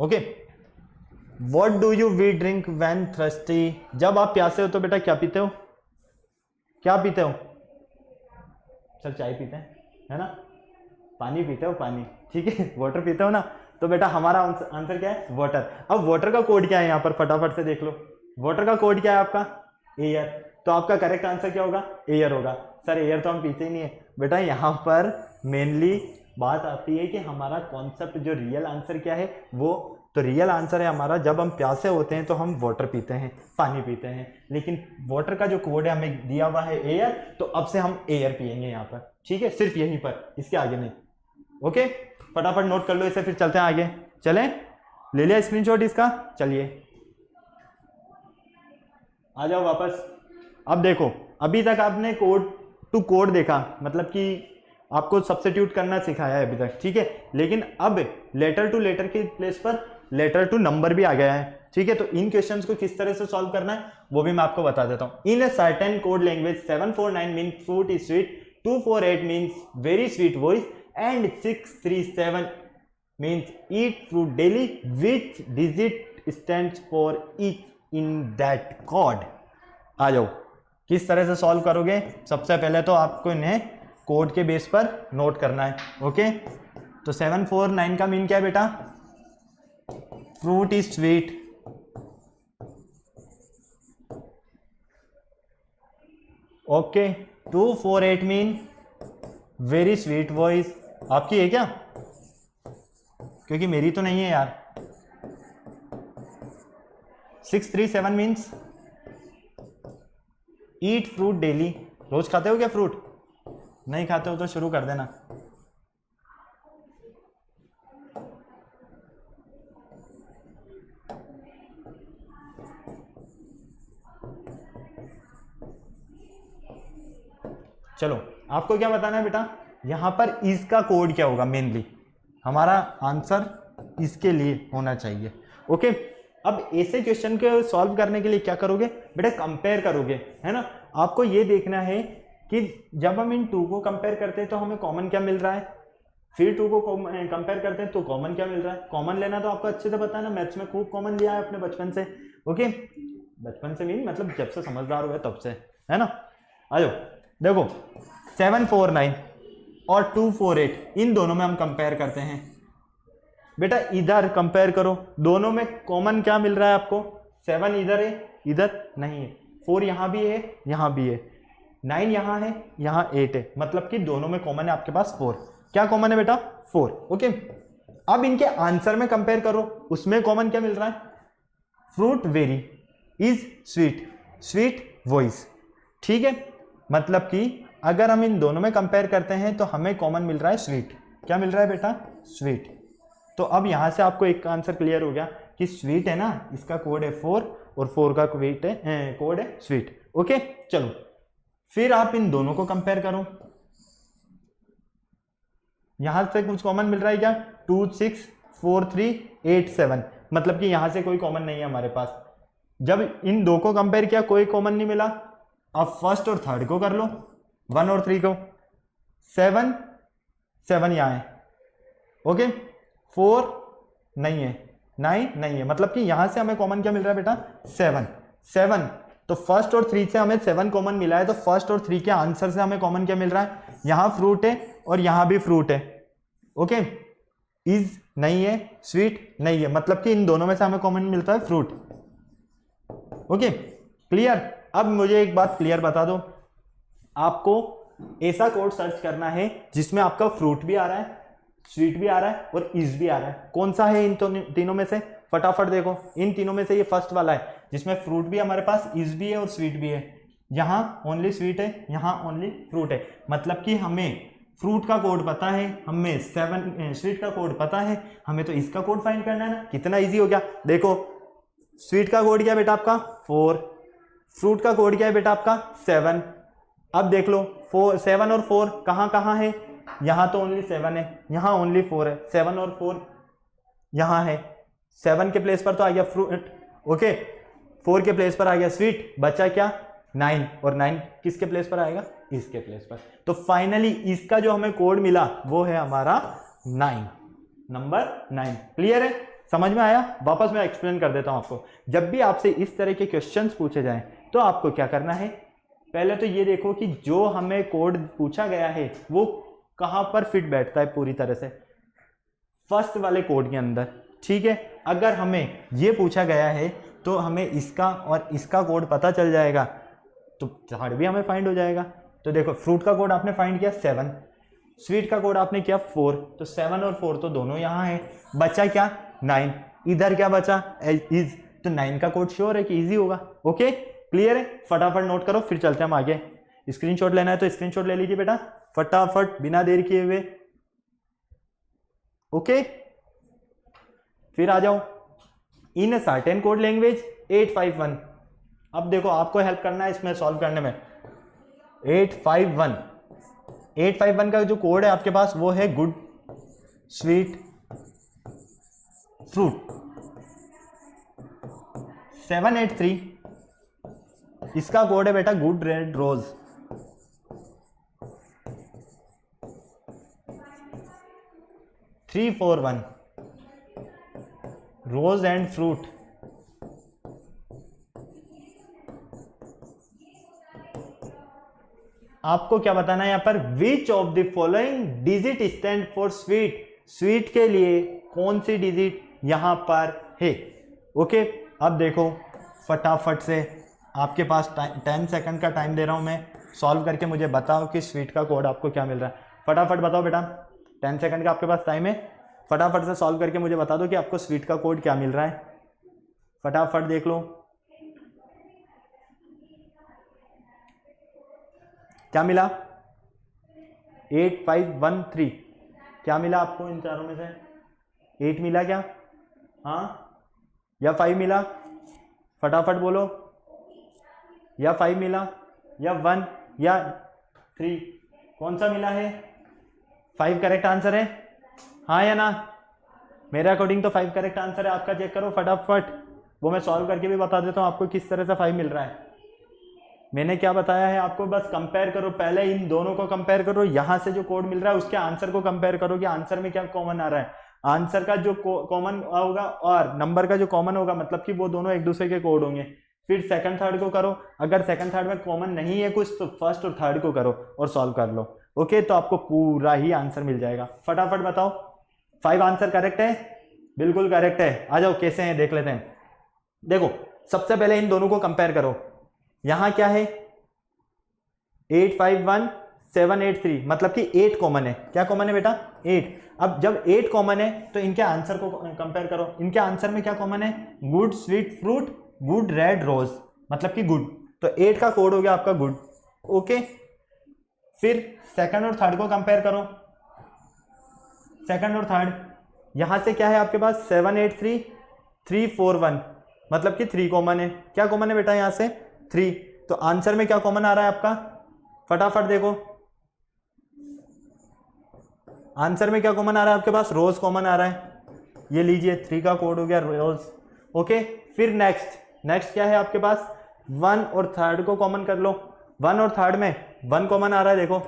Okay, what do you we drink when thirsty? जब आप प्यासे हो तो बेटा क्या पीते हो? क्या पीते हो? सर चाय पीते हैं, है ना? पानी पीते हो? पानी, ठीक है। वाटर पीते हो ना? तो बेटा हमारा आंसर क्या है? वाटर। अब वाटर का कोड क्या है यहाँ पर? फटाफट से देख लो। वाटर का कोड क्या है आपका? एयर। तो आपका करेक्ट आंसर क्या होगा? एयर होगा। सर एयर तो हम पीते ही नहीं है बेटा। यहाँ पर मेनली बात आती है कि हमारा कॉन्सेप्ट जो रियल आंसर क्या है वो, तो रियल आंसर है हमारा जब हम प्यासे होते हैं तो हम वाटर पीते हैं, पानी पीते हैं। लेकिन वाटर का जो कोड है हमें दिया हुआ है एयर, तो अब से हम एयर पिएंगे यहाँ पर, ठीक है? सिर्फ यहीं पर, इसके आगे नहीं। ओके, फटाफट नोट कर लो इसे, फिर चलते हैं आगे। चलें, ले लिया स्क्रीनशॉट इसका? चलिए आ जाओ वापस। अब देखो, अभी तक आपने कोड टू कोड देखा, मतलब कि आपको सब्स्टिट्यूट करना सिखाया है अभी तक, ठीक है? लेकिन अब लेटर टू लेटर के प्लेस पर लेटर टू नंबर भी आ गया है, ठीक है? तो इन क्वेश्चंस को किस तरह से सॉल्व करना है वो भी मैं आपको बता देता हूं। In a certain code language 749 means fruit is sweet, 248 means very sweet voice, and 637 means eat fruit daily. Which digit stands for each in that code? आ जाओ, किस तरह से सॉल्व करोगे? सबसे पहले तो आपको इन्हें कोड के बेस पर नोट करना है। ओके, तो 749 का मीन क्या है बेटा? Fruit is sweet. Okay, 248 mean very sweet voice. आपकी है क्या? क्योंकि मेरी तो नहीं है यार। 637 मीन्स ईट फ्रूट डेली। रोज खाते हो क्या फ्रूट? नहीं खाते हो तो शुरू कर देना। चलो, आपको क्या बताना है बेटा? यहां पर इज का कोड क्या होगा? मेनली हमारा आंसर इसके लिए होना चाहिए। ओके, अब ऐसे क्वेश्चन को सॉल्व करने के लिए क्या करोगे बेटा? कंपेयर करोगे, है ना। आपको ये देखना है कि जब हम इन टू को कंपेयर करते हैं तो हमें कॉमन क्या मिल रहा है, फिर टू को कंपेयर करते हैं तो कॉमन क्या मिल रहा है। कॉमन लेना तो आपको अच्छे से पता है ना, मैथ्स में खूब कॉमन लिया है अपने बचपन से। ओके, बचपन से मीन मतलब जब से समझदार हुए तब से, है ना। आ जाओ, देखो 749 और 248 इन दोनों में हम कंपेयर करते हैं। बेटा इधर कंपेयर करो, दोनों में कॉमन क्या मिल रहा है आपको? 7 इधर है, इधर नहीं है। 4 यहां भी है, यहां भी है। 9 यहां है, यहां 8 है। मतलब कि दोनों में कॉमन है आपके पास 4। क्या कॉमन है बेटा? 4। ओके, अब इनके आंसर में कंपेयर करो, उसमें कॉमन क्या मिल रहा है? Fruit very is sweet, sweet voice. ठीक है, मतलब कि अगर हम इन दोनों में कंपेयर करते हैं तो हमें कॉमन मिल रहा है स्वीट। क्या मिल रहा है बेटा? स्वीट। तो अब यहां से आपको एक आंसर क्लियर हो गया कि स्वीट है ना, इसका कोड है 4 और 4 का कोड है स्वीट। ओके, चलो फिर आप इन दोनों को कंपेयर करो। यहां से कुछ कॉमन मिल रहा है क्या? 2 6 4 3 8 7, मतलब कि यहां से कोई कॉमन नहीं है हमारे पास। जब इन दो को कंपेयर किया कोई कॉमन नहीं मिला, अब फर्स्ट और थर्ड को कर लो, 1 और 3 को। 7 7 यहां है। ओके, 4 नहीं है, 9 नहीं है, मतलब कि यहां से हमें कॉमन क्या मिल रहा है बेटा? 7 7। तो फर्स्ट और 3 से हमें 7 कॉमन मिला है, तो फर्स्ट और 3 के आंसर से हमें कॉमन क्या मिल रहा है? यहां फ्रूट है और यहां भी फ्रूट है। ओके, इज नहीं है, स्वीट नहीं है, मतलब कि इन दोनों में से हमें कॉमन मिलता है फ्रूट। Okay, clear. अब मुझे एक बात क्लियर बता दो, आपको ऐसा कोड सर्च करना है जिसमें आपका फ्रूट भी आ रहा है, स्वीट भी आ रहा है और इज भी आ रहा है। कौन सा है इन तीनों में से? फटाफट देखो, इन तीनों में से ये फर्स्ट वाला है जिसमें फ्रूट भी हमारे पास, इज भी है और स्वीट भी है। यहां ओनली स्वीट है, यहां ओनली फ्रूट है, मतलब कि हमें फ्रूट का कोड पता है, हमें 7 स्वीट का कोड पता है, हमें तो इसका कोड फाइंड करना है ना। कितना इजी हो गया। देखो, स्वीट का कोड क्या है बेटा आपका? 4। फ्रूट का कोड क्या है बेटा आपका? 7। अब देख लो 7 और 4 कहां कहां है? यहां तो ओनली 7 है, यहां ओनली 4 है। 7 और 4 यहां है, 7 के प्लेस पर तो आ गया फ्रूट। ओके, 4 के प्लेस पर आ गया स्वीट, बचा क्या? 9, और 9 किसके प्लेस पर आएगा? इसके प्लेस पर। तो फाइनली इसका जो हमें कोड मिला वो है हमारा 9, नंबर 9। क्लियर है? समझ में आया? वापस मैं एक्सप्लेन कर देता हूं आपको। जब भी आपसे इस तरह के क्वेश्चंस पूछे जाएं तो आपको क्या करना है? पहले तो ये देखो कि जो हमें कोड पूछा गया है वो कहां पर फिट बैठता है पूरी तरह से, फर्स्ट वाले कोड के अंदर। ठीक है, अगर हमें ये पूछा गया है तो हमें इसका और इसका कोड पता चल जाएगा तो थर्ड भी हमें फाइंड हो जाएगा। तो देखो, फ्रूट का कोड आपने फाइंड किया 7, स्वीट का कोड आपने किया 4, तो 7 और 4 तो दोनों यहां है। बचा क्या? 9। इधर क्या बचा? इज। तो 9 का कोड श्योर है कि इजी होगा। ओके, क्लियर है? फटाफट नोट करो, फिर चलते हैं हम आगे। स्क्रीनशॉट लेना है तो स्क्रीनशॉट ले लीजिए बेटा, फटाफट बिना देर किए हुए। ओके, फिर आ जाओ। In certain code language 851। अब देखो, आपको हेल्प करना है इसमें सॉल्व करने में। 851 का जो कोड है आपके पास वो है गुड स्वीट फ्रूट। 783 इसका कोड है बेटा good red rose. 341 rose and fruit. आपको क्या बताना है यहाँ पर, which of the following digit stand for sweet, sweet के लिए कौन सी डिजिट यहाँ पर है। ओके, अब देखो फटाफट से, आपके पास 10 सेकंड का टाइम दे रहा हूं मैं, सॉल्व करके मुझे बताओ कि स्वीट का कोड आपको क्या मिल रहा है। फटाफट बताओ बेटा, 10 सेकंड का आपके पास टाइम है, फटाफट से सॉल्व करके मुझे बता दो कि आपको स्वीट का कोड क्या मिल रहा है। फटाफट देख लो क्या मिला। 8513, क्या मिला आपको इन चारों में से? 8 मिला क्या? हाँ या 5 मिला? फटाफट बोलो, या 5 मिला या 1 या 3, कौन सा मिला है? 5 करेक्ट आंसर है, हाँ या ना? मेरे अकॉर्डिंग तो 5 करेक्ट आंसर है, आपका चेक करो फटाफट, वो मैं सॉल्व करके भी बता देता हूँ आपको किस तरह से 5 मिल रहा है। मैंने क्या बताया है आपको, बस कंपेयर करो, पहले इन दोनों को कंपेयर करो, यहां से जो कोड मिल रहा है उसके आंसर को कंपेयर करो कि आंसर में क्या कॉमन आ रहा है। आंसर का जो कॉमन होगा और नंबर का जो कॉमन होगा, मतलब कि वो दोनों एक दूसरे के कोड होंगे। फिर सेकंड थर्ड को करो, अगर सेकंड थर्ड में कॉमन नहीं है कुछ तो फर्स्ट और थर्ड को करो और सॉल्व कर लो। ओके, तो आपको पूरा ही आंसर मिल जाएगा। फटाफट बताओ, 5 आंसर करेक्ट है? बिल्कुल करेक्ट है। आ जाओ कैसे हैं देख लेते हैं। देखो सबसे पहले इन दोनों को कंपेयर करो, यहां क्या है 851783, मतलब कि 8 कॉमन है। क्या कॉमन है बेटा? 8। अब जब 8 कॉमन है तो इनके आंसर को कंपेयर करो, इनके आंसर में क्या कॉमन है? Good sweet fruit, good red rose, मतलब कि गुड, तो 8 का कोड हो गया आपका गुड। ओके, फिर सेकंड और थर्ड को कंपेयर करो, सेकंड और थर्ड, यहां से क्या है आपके पास 783341, मतलब कि 3 कॉमन है। क्या कॉमन है बेटा यहां से? 3, तो आंसर में क्या कॉमन आ रहा है आपका? फटाफट देखो आंसर में क्या कॉमन आ रहा है आपके पास? रोज कॉमन आ रहा है, ये लीजिए 3 का कोड हो गया रोज। ओके, फिर नेक्स्ट क्या है आपके पास? 1 और थर्ड को कॉमन कर लो, 1 और थर्ड में 1 कॉमन आ रहा है, देखो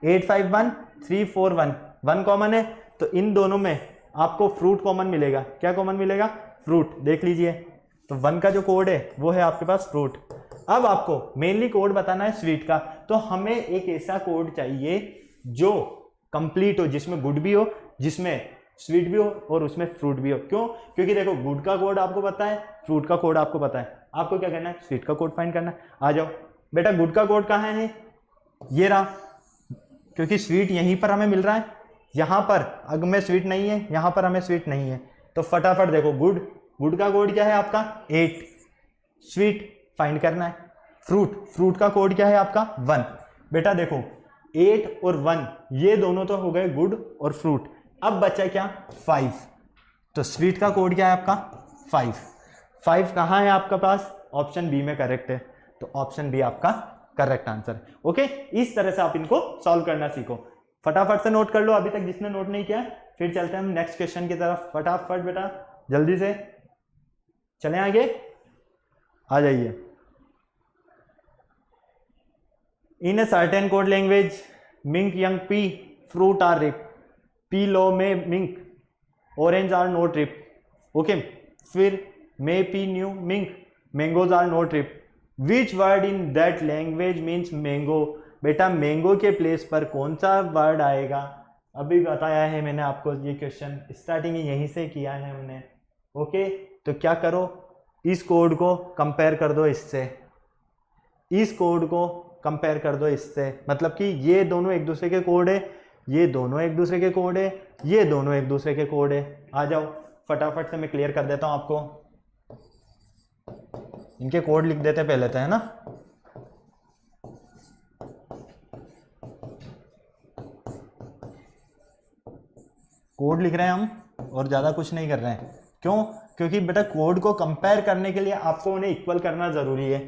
851341, 1 कॉमन है, तो इन दोनों में आपको फ्रूट कॉमन मिलेगा। क्या कॉमन मिलेगा? फ्रूट, देख लीजिए, तो 1 का जो कोड है वो है आपके पास फ्रूट। अब आपको मेनली कोड बताना है स्वीट का, तो हमें एक ऐसा कोड चाहिए जो कंप्लीट हो, जिसमें गुड भी हो, जिसमें स्वीट भी हो और उसमें फ्रूट भी हो। क्यों? क्योंकि देखो गुड का कोड आपको पता है, फ्रूट का कोड आपको पता है, आपको क्या करना है? स्वीट का कोड फाइंड करना है। आ जाओ बेटा, गुड का कोड कहाँ है? ये रहा, क्योंकि स्वीट यहीं पर हमें मिल रहा है, यहां पर अगर में स्वीट नहीं है, यहां पर हमें स्वीट नहीं है, तो फटाफट देखो गुड का कोड क्या है आपका? 8, स्वीट फाइंड करना है। फ्रूट का कोड क्या है आपका? 1। बेटा देखो 8 और 1 ये दोनों तो हो गए गुड और फ्रूट, अब बचा क्या? 5, तो स्वीट का कोड क्या है आपका? 5 कहाँ है आपका पास? ऑप्शन बी में करेक्ट है, तो ऑप्शन बी आपका करेक्ट आंसर। ओके, इस तरह से आप इनको सॉल्व करना सीखो। फटाफट से नोट कर लो अभी तक जिसने नोट नहीं किया, फिर चलते हैं हम नेक्स्ट क्वेश्चन की तरफ। फटाफट बेटा जल्दी से चलें आगे, आ जाइए। In a certain code language, mink young pea, fruit are rip, pea low में mink, orange are not rip. Okay, फिर may pea new mink, mangoes are not rip. Which word in that language means mango? बेटा mango के place पर कौन सा word आएगा? अभी बताया है मैंने आपको, ये क्वेश्चन स्टार्टिंग यहीं से किया है हमने। ओके, तो क्या करो, इस कोड को कंपेयर कर दो इससे, इस कोड को कंपेयर कर दो इससे, मतलब कि ये दोनों एक दूसरे के कोड है, ये दोनों एक दूसरे के कोड है, ये दोनों एक दूसरे के कोड है। आ जाओ फटाफट से मैं क्लियर कर देता हूं आपको, इनके कोड लिख देते पहले तो, है ना। कोड लिख रहे हैं हम और ज्यादा कुछ नहीं कर रहे हैं। क्यों? क्योंकि बेटा कोड को कंपेयर करने के लिए आपको उन्हें इक्वल करना जरूरी है।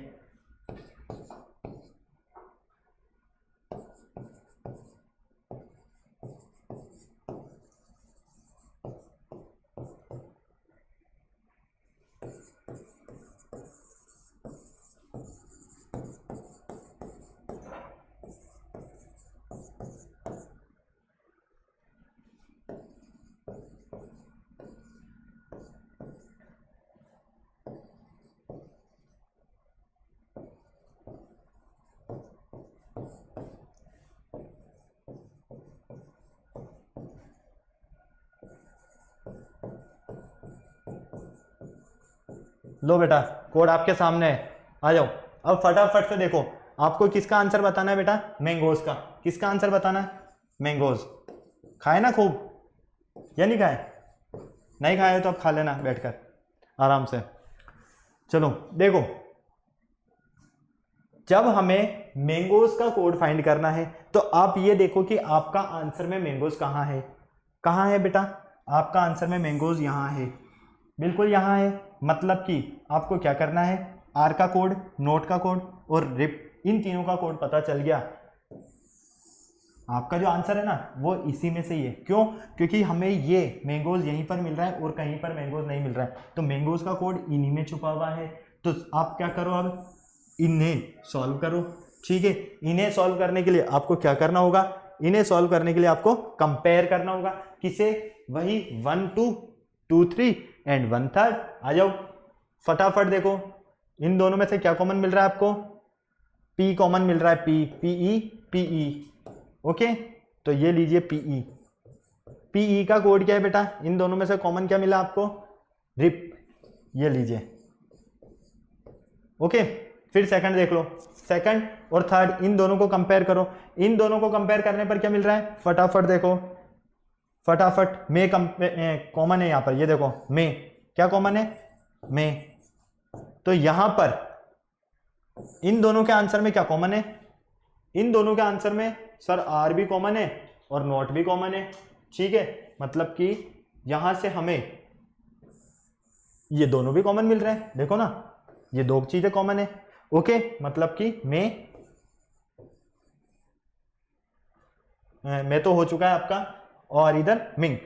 लो बेटा कोड आपके सामने है, आ जाओ। अब फटाफट से देखो, आपको किसका आंसर बताना है बेटा? मैंगोज का। किसका आंसर बताना है? मैंगोज। खाए ना खूब या नहीं खाए? नहीं खाए तो अब खा लेना बैठकर आराम से। चलो देखो, जब हमें मैंगोज का कोड फाइंड करना है तो आप ये देखो कि आपका आंसर में मैंगोज कहाँ है। कहाँ है बेटा? आपका आंसर में मैंगोज यहाँ है, बिल्कुल यहाँ है। मतलब कि आपको क्या करना है, आर का कोड, नोट का कोड और रिप, इन तीनों का कोड पता चल गया, आपका जो आंसर है ना वो इसी में से ही है। क्यों? क्योंकि हमें ये मैंगोज यहीं पर मिल रहा है और कहीं पर मैंगोज नहीं मिल रहा है, तो मैंगोज का कोड इन्हीं में छुपा हुआ है। तो आप क्या करो, अब इन्हें सॉल्व करो। ठीक है, इन्हें सॉल्व करने के लिए आपको क्या करना होगा? इन्हें सॉल्व करने के लिए आपको कंपेयर करना होगा। किसे? वही 1 2 2 3 एंड 1/3। आ जाओ फटाफट देखो, इन दोनों में से क्या कॉमन मिल रहा है आपको? P कॉमन मिल रहा है, PE। ओके, तो ये लीजिए PE का कोड क्या है बेटा? इन दोनों में से कॉमन क्या मिला आपको? रिप, ये लीजिए। ओके, फिर सेकंड देख लो, सेकंड और थर्ड इन दोनों को कंपेयर करो। इन दोनों को कंपेयर करने पर क्या मिल रहा है? फटाफट देखो, फटाफट। मे कॉमन है यहाँ पर, ये देखो मे, क्या कॉमन है? मे। तो यहां पर इन दोनों के आंसर में क्या कॉमन है? इन दोनों के आंसर में सर आर भी कॉमन है और नॉट भी कॉमन है। ठीक है, मतलब कि यहां से हमें ये दोनों भी कॉमन मिल रहे हैं, देखो ना, ये दो चीजें कॉमन है। ओके, मतलब कि मैं तो हो चुका है आपका, और इधर मिंग।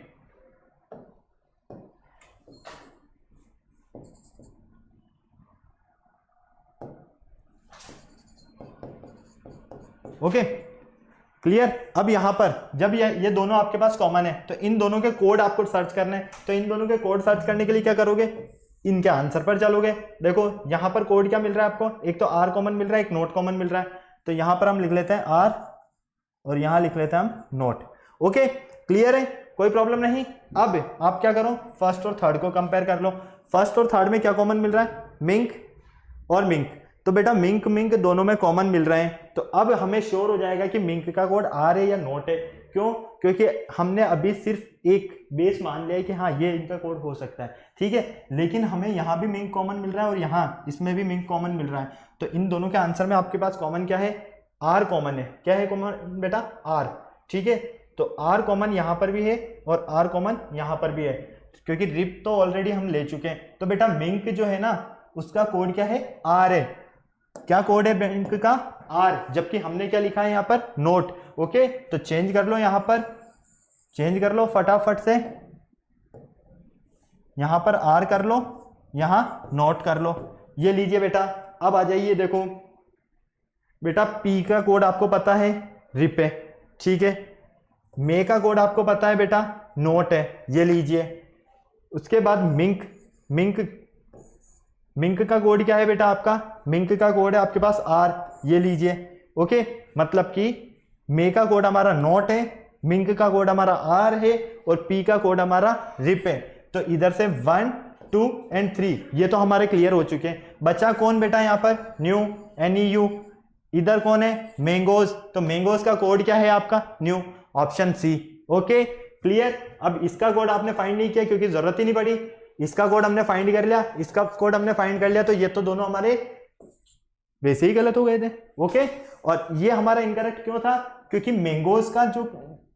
Okay clear. अब यहां पर जब ये दोनों आपके पास कॉमन है तो इन दोनों के कोड आपको सर्च करने हैं। तो इन दोनों के कोड सर्च करने के लिए क्या करोगे? इनके आंसर पर चलोगे। देखो यहां पर कोड क्या मिल रहा है आपको? एक तो आर कॉमन मिल रहा है, एक नोट कॉमन मिल रहा है। तो यहां पर हम लिख लेते हैं आर और यहां लिख लेते हैं हम नोट। ओके क्लियर है, कोई प्रॉब्लम नहीं। अब आप क्या करो, फर्स्ट और थर्ड को कंपेयर कर लो। फर्स्ट और थर्ड में क्या कॉमन मिल रहा है? मिंक और मिंक। तो बेटा मिंक दोनों में कॉमन मिल रहे हैं, तो अब हमें श्योर हो जाएगा कि मिंक का कोड आर है या नोट है। क्यों? क्योंकि हमने अभी सिर्फ एक बेस मान लिया है कि हाँ ये इनका कोड हो सकता है। ठीक है, लेकिन हमें यहाँ भी मिंक कॉमन मिल रहा है और यहाँ इसमें भी मिंक कॉमन मिल रहा है। तो इन दोनों के आंसर में आपके पास कॉमन क्या है? आर कॉमन है। क्या है कॉमन बेटा? आर। ठीक है, तो आर कॉमन यहाँ पर भी है और आर कॉमन यहाँ पर भी है, क्योंकि रिप तो ऑलरेडी हम ले चुके हैं। तो बेटा मिंक जो है ना उसका कोड क्या है? आर है। क्या कोड है बैंक का? आर। जबकि हमने क्या लिखा है यहाँ पर? नोट। ओके, तो चेंज कर लो, यहाँ पर चेंज कर लो फटाफट से, यहां पर आर कर लो, यहां नोट कर लो। ये लीजिए बेटा। अब आ जाइए, देखो बेटा पी का कोड आपको पता है, रिप है। ठीक है, मे का कोड आपको पता है बेटा, नोट है, ये लीजिए। उसके बाद मिंक का कोड क्या है बेटा आपका? मिंक का कोड है आपके पास आर, ये लीजिए। ओके, मतलब कि मे का कोड हमारा नोट है, मिंक का कोड हमारा आर है और पी का कोड हमारा रिप है। तो इधर से 1 2 एंड 3 ये तो हमारे क्लियर हो चुके हैं। बचा कौन बेटा यहाँ पर? New, NEU। इधर कौन है? मैंगोज। तो मैंगोज का कोड क्या है आपका? New, option C. Okay clear. अब इसका कोड आपने फाइंड नहीं किया क्योंकि जरूरत ही नहीं पड़ी। इसका कोड हमने फाइंड कर लिया, इसका कोड हमने फाइंड कर लिया, तो ये तो दोनों हमारे वैसे ही गलत हो गए थे। ओके, और ये हमारा इनकरेक्ट क्यों था? क्योंकि मैंगोज का जो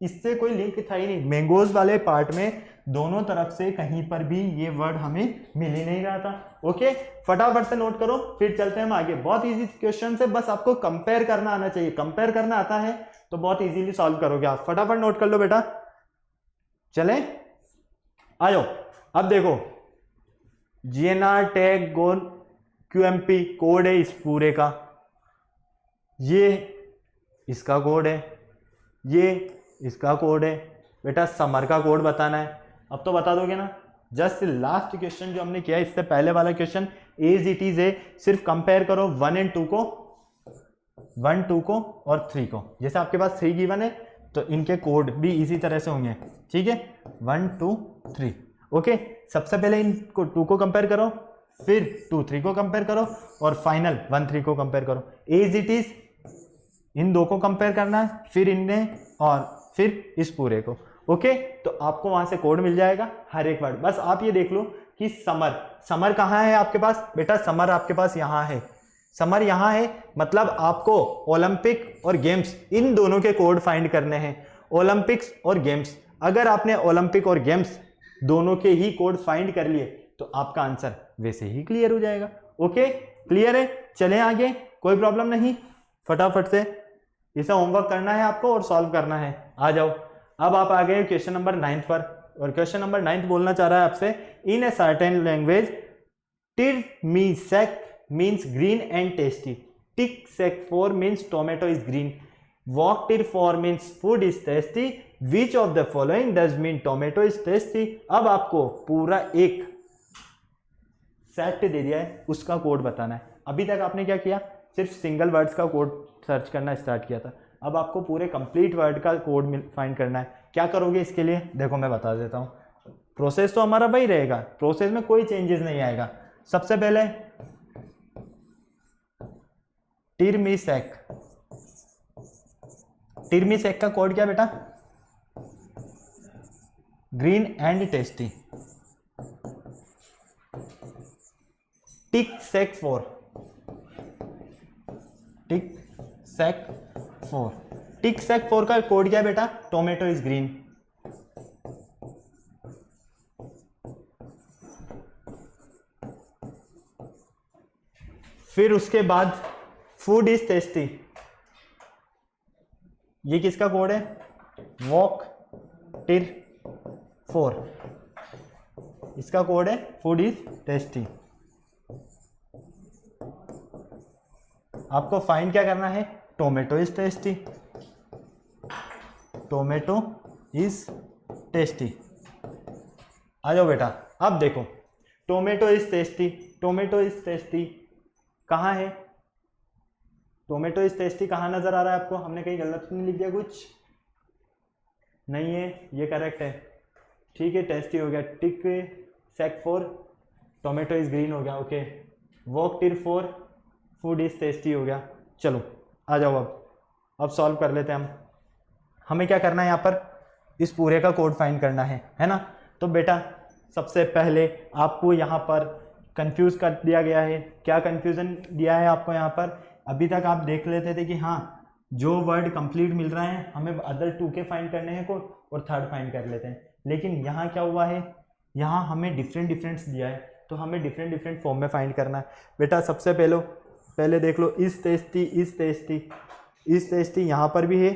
इससे कोई लिंक था ही नहीं। मैंगोज वाले पार्ट में दोनों तरफ से कहीं पर भी ये वर्ड हमें मिल ही नहीं रहा था। ओके, फटाफट से नोट करो, फिर चलते हैं हम आगे। बहुत इजी क्वेश्चन है, बस आपको कंपेयर करना आना चाहिए। कंपेयर करना आता है तो बहुत इजीली सॉल्व करोगे आप। फटाफट नोट कर लो बेटा, चले आ जाओ। अब देखो GNR टैग गोल QMP कोड है इस पूरे का, ये इसका कोड है, ये इसका कोड है। बेटा समर का कोड बताना है, अब तो बता दोगे ना। जस्ट लास्ट क्वेश्चन जो हमने किया इससे पहले वाला क्वेश्चन एज इट इज है, सिर्फ कंपेयर करो 1 और 2 को, 1 2 को और 3 को। जैसे आपके पास 3 गिवन है तो इनके कोड भी इसी तरह से होंगे। ठीक है, 1 2 3। ओके, सबसे पहले इनको 2 को कंपेयर करो, फिर 2 3 को कंपेयर करो और फाइनल 1 3 को कंपेयर करो। एज इट इज इन दो को कंपेयर करना है, फिर इनमें और फिर इस पूरे को। ओके, तो आपको वहां से कोड मिल जाएगा हर एक वर्ड। बस आप ये देख लो कि समर कहाँ है आपके पास बेटा, समर आपके पास यहाँ है, समर यहाँ है, मतलब आपको ओलंपिक और गेम्स इन दोनों के कोड फाइंड करने हैं। ओलंपिक्स और गेम्स, अगर आपने ओलंपिक और गेम्स दोनों के ही कोड फाइंड कर लिए तो आपका आंसर वैसे ही क्लियर हो जाएगा। ओके, क्लियर है? चलें आगे, कोई प्रॉब्लम नहीं, फटाफट से इसे होमवर्क करना है आपको और सॉल्व करना है। आ जाओ, अब आप आ गए क्वेश्चन नंबर 9 पर, और क्वेश्चन नंबर 9 बोलना चाह रहा है आपसे, इन ए सर्टेन लैंग्वेज टिरमिसेक means green and tasty, tick sec four means tomato is green, walk टिर four means food is tasty, which of the following does mean tomato is tasty. अब आपको पूरा एक सेट दे दिया है, उसका code बताना है। अभी तक आपने क्या किया, सिर्फ सिंगल वर्ड्स का कोड सर्च करना स्टार्ट किया था, अब आपको पूरे कंप्लीट वर्ड का कोड फाइंड करना है। क्या करोगे इसके लिए, देखो मैं बता देता हूँ। प्रोसेस तो हमारा वही रहेगा, प्रोसेस में कोई चेंजेस नहीं आएगा। सबसे पहले टिरमिसेक, टिरमिसेक का कोड क्या बेटा, green and tasty. Tick sec four, tick sec four, tick sec four का कोड क्या है बेटा, टोमेटो इज ग्रीन। फिर उसके बाद फूड इज टेस्टी, ये किसका कोड है, वॉक टिर फोर, इसका कोड है फूड इज टेस्टी। आपको फाइंड क्या करना है, tomato is tasty, tomato is tasty. आ जाओ बेटा, अब देखो tomato is tasty, tomato is tasty कहाँ है, टोमेटो इज टेस्टी कहाँ नजर आ रहा है आपको, हमने कहीं गलत नहीं लिख दिया, कुछ नहीं है, ये करेक्ट है, ठीक है, टेस्टी हो गया। टिक सेक फोर, टोमेटो इज ग्रीन हो गया, ओके। वॉक टिर फोर, फूड इज टेस्टी हो गया। चलो आ जाओ, अब सॉल्व कर लेते हैं हम। हमें क्या करना है यहाँ पर, इस पूरे का कोड फाइंड करना है ना। तो बेटा सबसे पहले आपको यहाँ पर कंफ्यूज कर दिया गया है। क्या कंफ्यूजन दिया है आपको यहाँ पर, अभी तक आप देख लेते थे कि हाँ जो वर्ड कंप्लीट मिल रहा है हमें अदर 2 के फाइंड करने हैं कोड और थर्ड फाइंड कर लेते हैं, लेकिन यहाँ क्या हुआ है, यहाँ हमें डिफरेंट्स दिया है, तो हमें डिफरेंट फॉर्म में फाइंड करना है। बेटा सबसे पहले देख लो, is tasty, is tasty, is tasty यहाँ पर भी है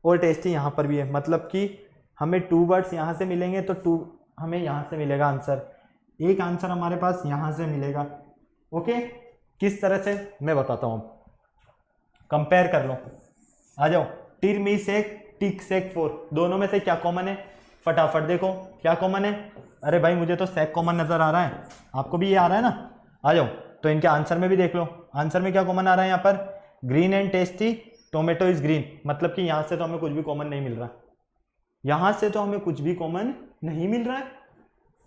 और टेस्टी यहाँ पर भी है, मतलब कि हमें 2 वर्ड्स यहाँ से मिलेंगे तो 2 हमें यहाँ से मिलेगा आंसर, एक आंसर हमारे पास यहाँ से मिलेगा। ओके, किस तरह से मैं बताता हूँ, कंपेयर कर लो। आ जाओ, टिरमिसेक टिक सेक फोर, दोनों में से क्या कॉमन है, फटाफट देखो क्या कॉमन है। अरे भाई मुझे तो सेक कॉमन नजर आ रहा है, आपको भी ये आ रहा है ना। आ जाओ, तो इनके आंसर में भी देख लो, आंसर में क्या कॉमन आ रहा है यहाँ पर, green and tasty, tomato is green, मतलब कि यहाँ से तो हमें कुछ भी कॉमन नहीं मिल रहा, यहाँ से तो हमें कुछ भी कॉमन नहीं मिल रहा है।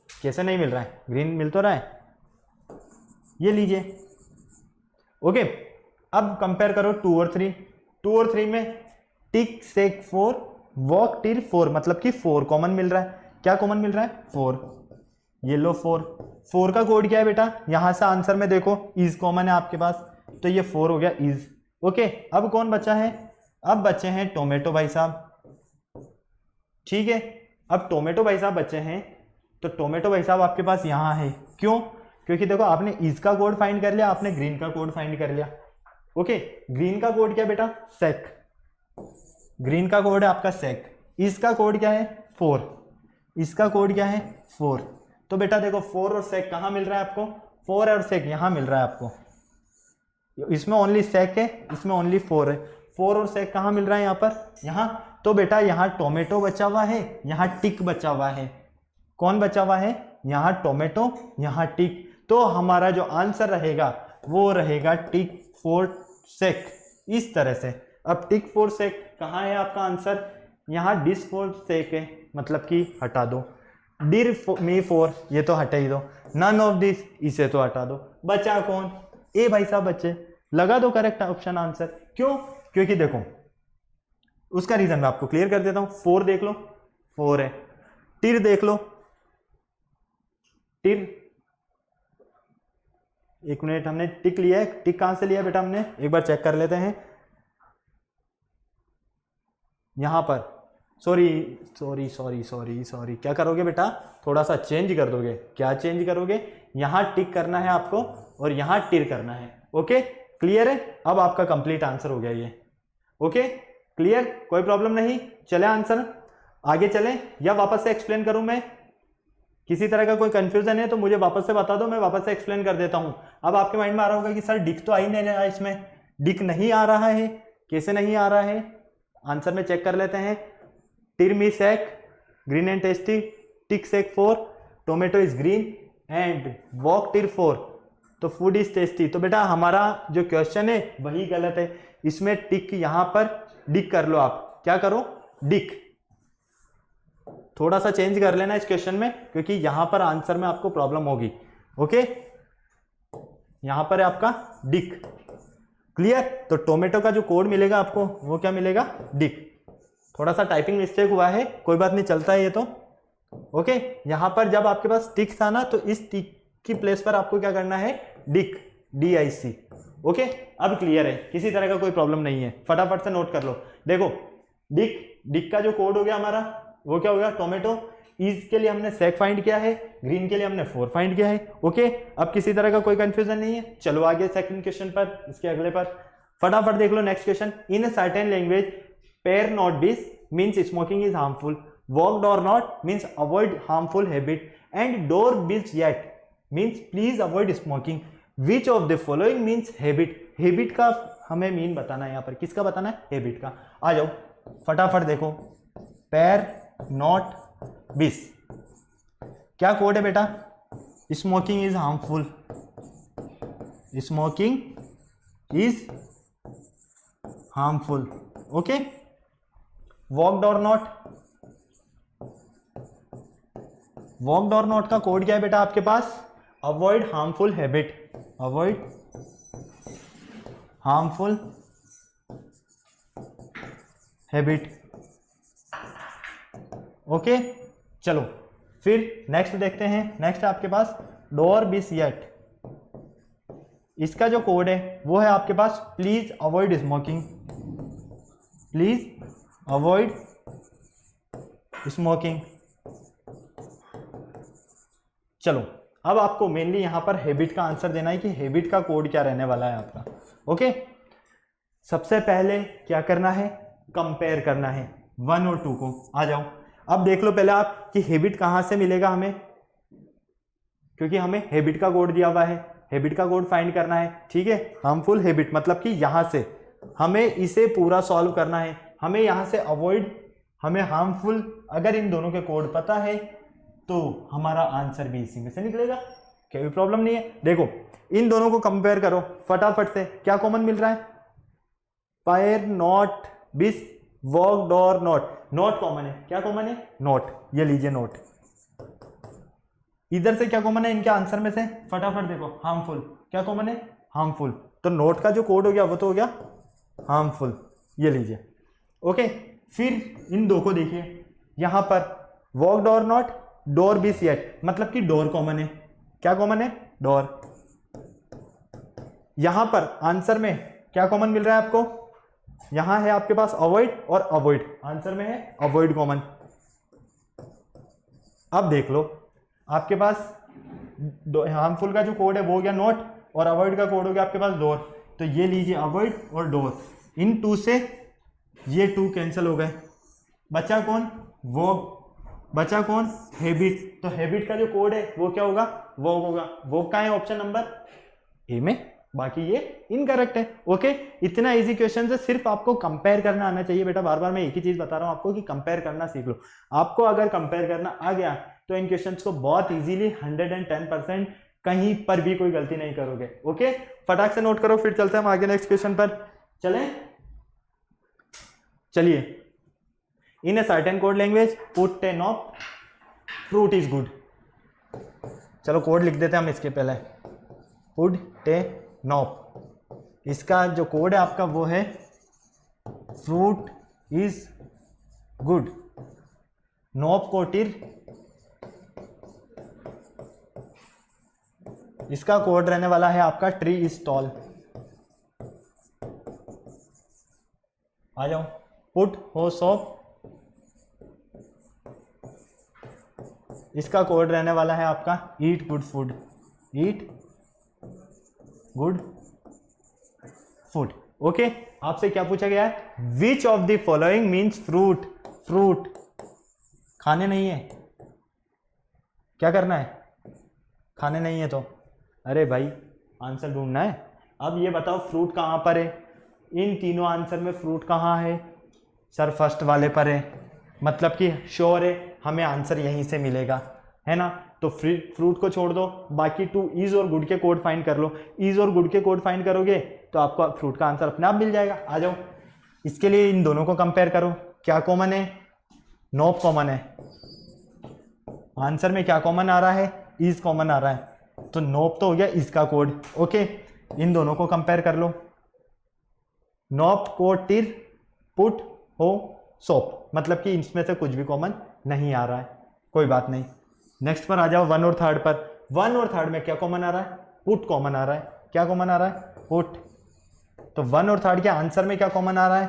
कैसे नहीं मिल रहा है, ग्रीन मिल तो रहा है, ये लीजिए। ओके, अब कंपेयर करो 2 और 3, 2 और 3 में टिक सेक फोर, वॉक टिर फोर, मतलब कि 4 कॉमन मिल रहा है। क्या कॉमन मिल रहा है, 4, ये लो 4 का कोड क्या है बेटा, यहां से आंसर में देखो इज कॉमन है आपके पास, तो ये 4 हो गया इज। ओके, अब कौन बचा है, अब बचे हैं टोमेटो भाई साहब, ठीक है। अब टोमेटो भाई साहब बचे हैं, तो टोमेटो भाई साहब आपके पास यहाँ है, क्यों, क्योंकि देखो आपने इज का कोड फाइंड कर लिया, आपने ग्रीन का कोड फाइंड कर लिया। ओके, ग्रीन का कोड क्या बेटा, सेक, ग्रीन का कोड है आपका सेक, इसका कोड क्या है 4, इसका कोड क्या है 4। तो बेटा देखो 4 और सेक कहाँ मिल रहा है आपको, 4 और सेक यहाँ मिल रहा है आपको, इसमें ओनली सेक है, इसमें ओनली 4 है, 4 और सेक कहाँ मिल रहा है यहाँ पर, यहाँ। तो बेटा यहाँ टोमेटो बचा हुआ है, यहाँ टिक बचा हुआ है, कौन बचा हुआ है, यहाँ टोमेटो, यहाँ टिक, तो हमारा जो आंसर रहेगा वो रहेगा टिक फोर सेक, इस तरह से। अब टिक फोर सेक कहाँ है आपका आंसर, यहाँ डिस फोर सेक है, मतलब कि हटा दो, डिर मी फोर, ये तो हटा ही दो, नन ऑफ दिस, इसे तो हटा दो, बचा कौन, ए भाई साहब बच्चे, लगा दो करेक्ट ऑप्शन आंसर। क्यों, क्योंकि देखो उसका रीजन मैं आपको क्लियर कर देता हूं। 4 देख लो, 4 है, टिर देख लो, टिर, एक मिनट, हमने टिक लिया है, टिक कहां से लिया बेटा हमने, एक बार चेक कर लेते हैं। यहां पर sorry sorry sorry sorry sorry, क्या करोगे बेटा, थोड़ा सा चेंज कर दोगे। क्या चेंज करोगे, यहां टिक करना है आपको और यहां टिर करना है। ओके क्लियर है, अब आपका कंप्लीट आंसर हो गया ये। ओके क्लियर, कोई प्रॉब्लम नहीं। चले आंसर आगे चलें या वापस से एक्सप्लेन करूं मैं, किसी तरह का कोई कंफ्यूजन है तो मुझे वापस से बता दो, मैं वापस से एक्सप्लेन कर देता हूं। अब आपके माइंड में आ रहा होगा कि सर डिक तो आ ही नहीं रहा है, इसमें डिक नहीं आ रहा है, कैसे नहीं आ रहा है, आंसर में चेक कर लेते हैं। टिर मी सेक, ग्रीन एंड टेस्टी, टिक सेक 4, tomato is green and walk टिर 4, तो फूड इज टेस्टी। तो बेटा हमारा जो क्वेश्चन है वही गलत है, इसमें टिक यहां पर डिक कर लो, आप क्या करो, डिक, थोड़ा सा चेंज कर लेना इस क्वेश्चन में, क्योंकि यहां पर आंसर में आपको प्रॉब्लम होगी। ओके यहां पर है आपका डिक, क्लियर। तो टोमेटो का जो कोड मिलेगा आपको वो क्या मिलेगा, डिक। थोड़ा सा टाइपिंग मिस्टेक हुआ है, कोई बात नहीं, चलता है ये तो। ओके यहां पर जब आपके पास टिक था ना, तो इस टिक की प्लेस पर आपको क्या करना है, डिक, DIC। ओके अब क्लियर है, किसी तरह का कोई प्रॉब्लम नहीं है, फटाफट से नोट कर लो। देखो डिक, डिक का जो कोड हो गया हमारा वो क्या हो गया, टोमेटो, इज के लिए हमने सेक फाइंड किया है, ग्रीन के लिए हमने 4 फाइंड किया है। ओके अब किसी तरह का कोई कंफ्यूजन नहीं है। चलो आगे सेकंड क्वेश्चन पर, इसके अगले पर फटाफट देख लो। Next question, in a certain language pair not this means smoking is harmful, walk और not means avoid harmful habit, and door bills yet means please avoid smoking. Which of the following means habit, habit का हमें mean बताना है, यहाँ पर किसका बताना है, हैबिट का। आ जाओ फटाफट देखो, पेयर नॉट बिस, क्या कोड है बेटा, smoking is harmful, smoking is harmful. Okay walked और नॉट, वॉकड और नॉट का कोड क्या है बेटा आपके पास, avoid harmful habit, avoid harmful habit. Okay चलो फिर नेक्स्ट देखते हैं। नेक्स्ट आपके पास डोर बिस येट, इसका जो कोड है वो है आपके पास please avoid smoking, please avoid smoking. चलो अब आपको मेनली यहां पर हैबिट का आंसर देना है कि हैबिट का कोड क्या रहने वाला है आपका। ओके सबसे पहले क्या करना है, कंपेयर करना है 1 और 2 को। आ जाओ अब देख लो पहले आप कि हैबिट कहां से मिलेगा हमें, क्योंकि हमें हैबिट का कोड दिया हुआ है, हैबिट का कोड फाइंड करना है। ठीक है हार्मफुल हैबिट मतलब कि यहां से हमें इसे पूरा सॉल्व करना है, हमें यहां से अवॉइड, हमें हार्मफुल, अगर इन दोनों के कोड पता है तो हमारा आंसर भी इसी में से निकलेगा, कोई प्रॉब्लम नहीं है। देखो इन दोनों को कंपेयर करो फटाफट से, क्या कॉमन मिल रहा है, पेयर नॉट बिस वॉकड और नॉट, नॉट कॉमन है, क्या कॉमन है, नॉट, ये लीजिए नॉट। इधर से क्या कॉमन है इनके आंसर में से, फटाफट देखो, हार्मफुल, क्या कॉमन है, हार्मफुल, तो नॉट का जो कोड हो गया वो तो हो गया हार्मफुल, ये लीजिए। ओके फिर इन दो को देखिए, यहां पर वॉकड और नॉट, डोर बिस येट, मतलब कि डोर कॉमन है, क्या कॉमन है, डोर। यहां पर आंसर में क्या कॉमन मिल रहा है आपको, यहां है आपके पास अवॉइड और अवॉइड, आंसर में है अवॉइड कॉमन। अब देख लो आपके पास हार्मफुल का जो कोड है वो हो गया नॉट और अवॉइड का कोड हो गया आपके पास डोर, तो ये लीजिए अवॉइड और डोर, इन 2 से ये 2 कैंसिल हो गए, बचा कौन, वो बचा कौन, हैबिट। तो हैबिट का जो कोड है वो क्या होगा, वो होगा, वो का है ऑप्शन नंबर ए में, बाकी ये इनकरेक्ट है। ओके इतना इजी क्वेश्चन है, सिर्फ आपको कंपेयर करना आना चाहिए बेटा, बार बार मैं एक ही चीज बता रहा हूं आपको कि कंपेयर करना सीख लो। आपको अगर कंपेयर करना आ गया तो इन क्वेश्चंस को बहुत इजीली 110% कहीं पर भी कोई गलती नहीं करोगे। ओके फटाक से नोट करो, फिर चलते हैं हम आगे नेक्स्ट क्वेश्चन पर। चलिए in a certain code language put 10 of fruit is good. चलो कोड लिख देते हैं हम इसके पहले, फूड टे नॉप। इसका जो कोड है आपका वो है फ्रूट इज गुड। नॉप कोटिर, इसका कोड रहने वाला है आपका ट्री इज टॉल। आ जाओ, पुट हो सोप, इसका कोड रहने वाला है आपका eat good food. Eat good food. Okay, आपसे क्या पूछा गया है, विच of the following means fruit. Fruit खाने नहीं है, क्या करना है, खाने नहीं है तो अरे भाई आंसर ढूंढना है। अब ये बताओ फ्रूट कहाँ पर है, इन तीनों आंसर में फ्रूट कहाँ है, सर फर्स्ट वाले पर है, मतलब कि श्योर है हमें आंसर यहीं से मिलेगा, है ना। तो फ्रूट को छोड़ दो, बाकी टू इज और गुड के कोड फाइंड कर लो। इज और गुड के कोड फाइंड करोगे तो आपको फ्रूट का आंसर अपने आप मिल जाएगा। आ जाओ, इसके लिए इन दोनों को कंपेयर करो, क्या कॉमन है, नॉप कॉमन है। आंसर में क्या कॉमन आ रहा है, इज कॉमन आ रहा है, तो नॉप तो हो गया इसका कोड। ओके, इन दोनों को कंपेयर कर लो, नॉप को टिर पुट हो सोप, मतलब कि इसमें से कुछ भी कॉमन नहीं आ रहा है, कोई बात नहीं। नेक्स्ट पर आ जाओ, वन और थर्ड पर। वन और थर्ड में क्या कॉमन आ रहा है, पुट कॉमन आ रहा है। क्या कॉमन आ रहा है, पुट। तो वन और थर्ड के आंसर में क्या कॉमन आ रहा है,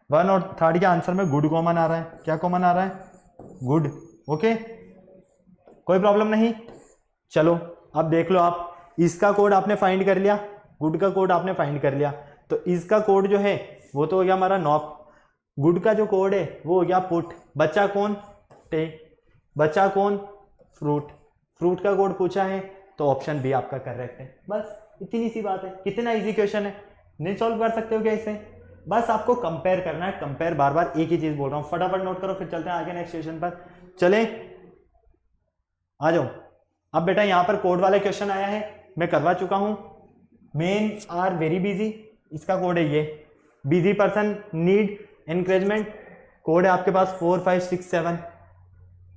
वन और थर्ड के आंसर में गुड कॉमन आ रहा है। क्या कॉमन आ रहा है, गुड। ओके, कोई प्रॉब्लम नहीं। चलो अब देख लो, आप इसका कोड आपने फाइंड कर लिया, गुड का कोड आपने फाइंड कर लिया, तो इसका कोड जो है वो तो हो गया हमारा नॉप, गुड का जो कोड है वो हो गया पुट। बचा कौन, टे। बचा कौन, फ्रूट। फ्रूट का कोड पूछा है तो ऑप्शन बी आपका करेक्ट है। बस इतनी सी बात है। कितना इजी क्वेश्चन है, नहीं सॉल्व कर सकते हो क्या इसे, बस आपको कंपेयर करना है। कंपेयर, बार बार एक ही चीज बोल रहा हूं, फटाफट नोट करो, फिर चलते हैं आगे नेक्स्ट क्वेश्चन पर। चले आ जाओ। अब बेटा यहां पर कोड वाले क्वेश्चन आया है, मैं करवा चुका हूं। मेन आर वेरी बिजी, इसका कोड है ये, busy person need encouragement, code है आपके पास 4 5 6 7।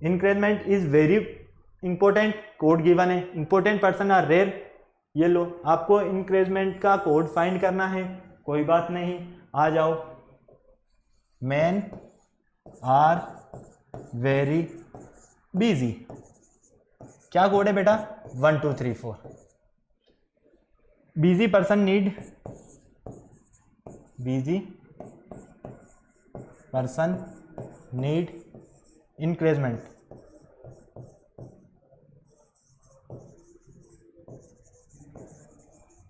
Increment is very important, code given है। इंपॉर्टेंट पर्सन आर रेयर, ये लो, आपको इंक्रेजमेंट का कोड फाइंड करना है, कोई बात नहीं। आ जाओ, मैन आर वेरी बिजी, क्या कोड है बेटा, 1 2 3 4। Busy person need, busy person need increment.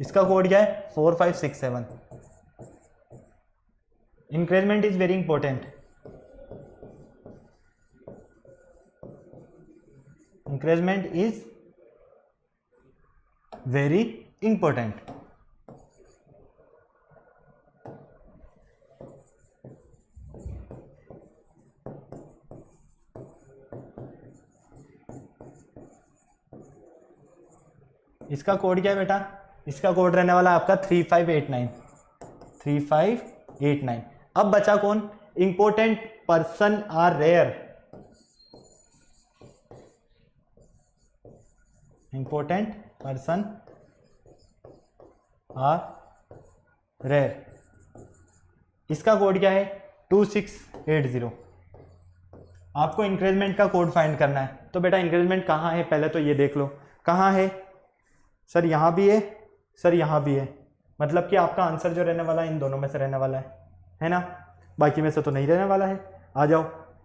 इसका कोड क्या है, 4 5 6 7। Increment is very important, increment is very important. इसका कोड क्या है बेटा, इसका कोड रहने वाला है आपका 3589, 3589। अब बचा कौन, important person are rare, important person are rare. इसका कोड क्या है, 2680। आपको इंक्रीजमेंट का कोड फाइंड करना है, तो बेटा इंक्रीजमेंट कहाँ है पहले तो ये देख लो, कहाँ है, सर यहाँ भी है, सर यहाँ भी है, मतलब कि आपका आंसर जो रहने वाला है इन दोनों में से रहने वाला है ना, बाकी में से तो नहीं रहने वाला है। आ जाओ,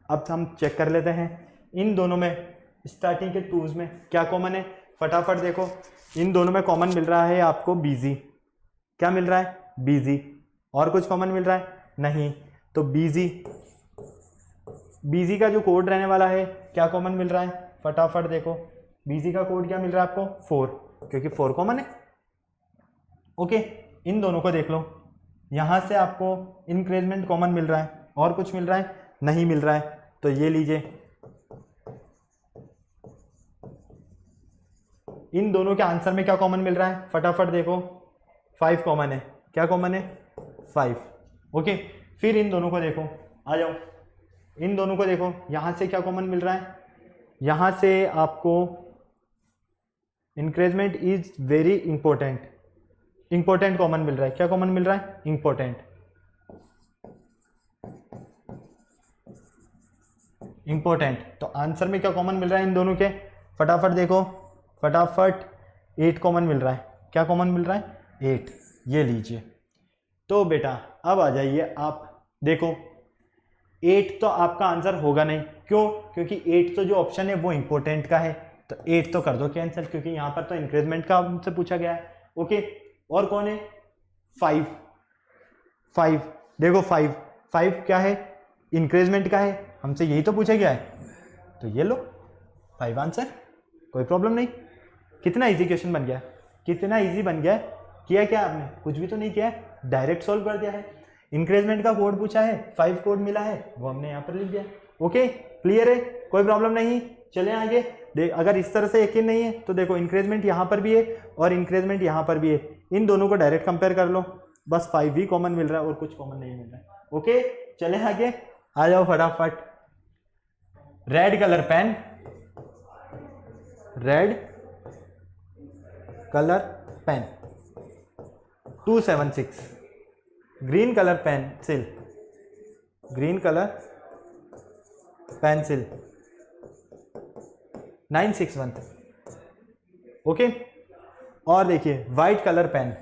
अब हम चेक कर लेते हैं इन दोनों में, स्टार्टिंग के टूज में क्या कॉमन है, फटाफट देखो। इन दोनों में कॉमन मिल रहा है आपको बिजी, क्या मिल रहा है, बिजी। और कुछ कॉमन मिल रहा है, नहीं, तो बिजी, बिजी का जो कोड रहने वाला है क्या कॉमन मिल रहा है, फटाफट देखो। बिजी का कोड क्या मिल रहा है आपको, 4, क्योंकि 4 कॉमन है। ओके, इन दोनों को देख लो, यहां से आपको इंक्रीजमेंट कॉमन मिल रहा है, और कुछ मिल रहा है, नहीं मिल रहा है, तो ये लीजिए। इन दोनों के आंसर में क्या कॉमन मिल रहा है, फटाफट देखो, 5 कॉमन है। क्या कॉमन है, 5। ओके, फिर इन दोनों को देखो, आ जाओ, इन दोनों को देखो, यहां से क्या कॉमन मिल रहा है, यहां से आपको increment is very important, important common मिल रहा है। क्या कॉमन मिल रहा है? Important, important. तो आंसर में क्या कॉमन मिल रहा है इन दोनों के? फटाफट देखो, फटाफट 8 कॉमन मिल रहा है। क्या कॉमन मिल रहा है? 8। ये लीजिए। तो बेटा अब आ जाइए आप, देखो 8 तो आपका आंसर होगा नहीं। क्यों? क्योंकि 8 तो जो ऑप्शन है वो इंपॉर्टेंट का है, तो 8 तो कर दो कैंसिल, क्योंकि यहाँ पर तो इंक्रीजमेंट का हमसे पूछा गया है। ओके, और कौन है? 5। 5 देखो, 5 क्या है? इंक्रीजमेंट का है, हमसे यही तो पूछा गया है, तो ये लो 5 आंसर, कोई प्रॉब्लम नहीं। कितना इजी क्वेश्चन बन गया, कितना इजी बन गया। किया क्या आपने? कुछ भी तो नहीं किया है, डायरेक्ट सॉल्व कर दिया है। इंक्रीजमेंट का कोड पूछा है, 5 कोड मिला है, वो हमने यहाँ पर लिख दिया। ओके, क्लियर है, कोई प्रॉब्लम नहीं। चले आगे। अगर इस तरह से यकीन नहीं है तो देखो इंक्रीजमेंट यहाँ पर भी है और इंक्रीजमेंट यहाँ पर भी है, इन दोनों को डायरेक्ट कंपेयर कर लो, बस 5 ही कॉमन मिल रहा है और कुछ कॉमन नहीं मिल रहा है। ओके, चले आगे, आ जाओ फटाफट। Red colour pen, red colour pen 276, green colour pencil, green colour pencil 961। Okay, और देखिए white colour pen,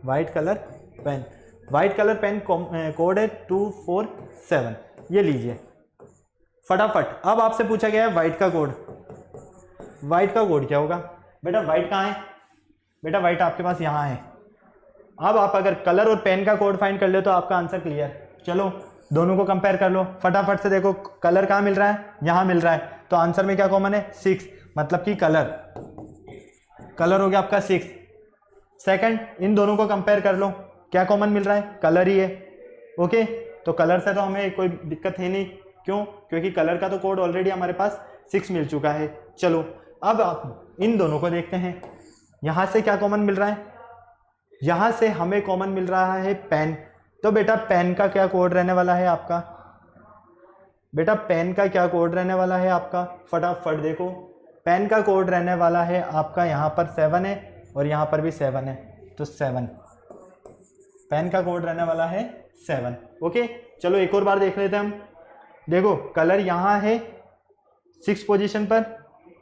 white colour pen, white colour pen code है 247। ये लीजिए फटाफट। अब आपसे पूछा गया है वाइट का कोड, वाइट का कोड क्या होगा? बेटा वाइट कहाँ है? बेटा वाइट आपके पास यहाँ है। अब आप अगर कलर और पेन का कोड फाइंड कर ले तो आपका आंसर क्लियर। चलो दोनों को कंपेयर कर लो फटाफट से। देखो कलर कहाँ मिल रहा है? यहाँ मिल रहा है, तो आंसर में क्या कॉमन है? 6, मतलब कि कलर, कलर हो गया आपका 6। सेकंड, इन दोनों को कंपेयर कर लो, क्या कॉमन मिल रहा है? कलर ही है। ओके, तो कलर से तो हमें कोई दिक्कत है नहीं। क्यों? क्योंकि कलर का तो कोड ऑलरेडी हमारे पास 6 मिल चुका है। चलो अब आप इन दोनों को देखते हैं, यहां से क्या कॉमन मिल रहा है? यहां से हमें कॉमन मिल रहा है पेन। तो बेटा पेन का क्या कोड रहने वाला है आपका? बेटा पेन का क्या कोड रहने वाला है आपका? फटाफट देखो, पेन का कोड रहने वाला है आपका, यहाँ पर 7 है और यहाँ पर भी 7 है, तो 7 पेन का कोड रहने वाला है 7। ओके, चलो एक और बार देख लेते हैं हम। देखो कलर यहाँ है 6 पोजीशन पर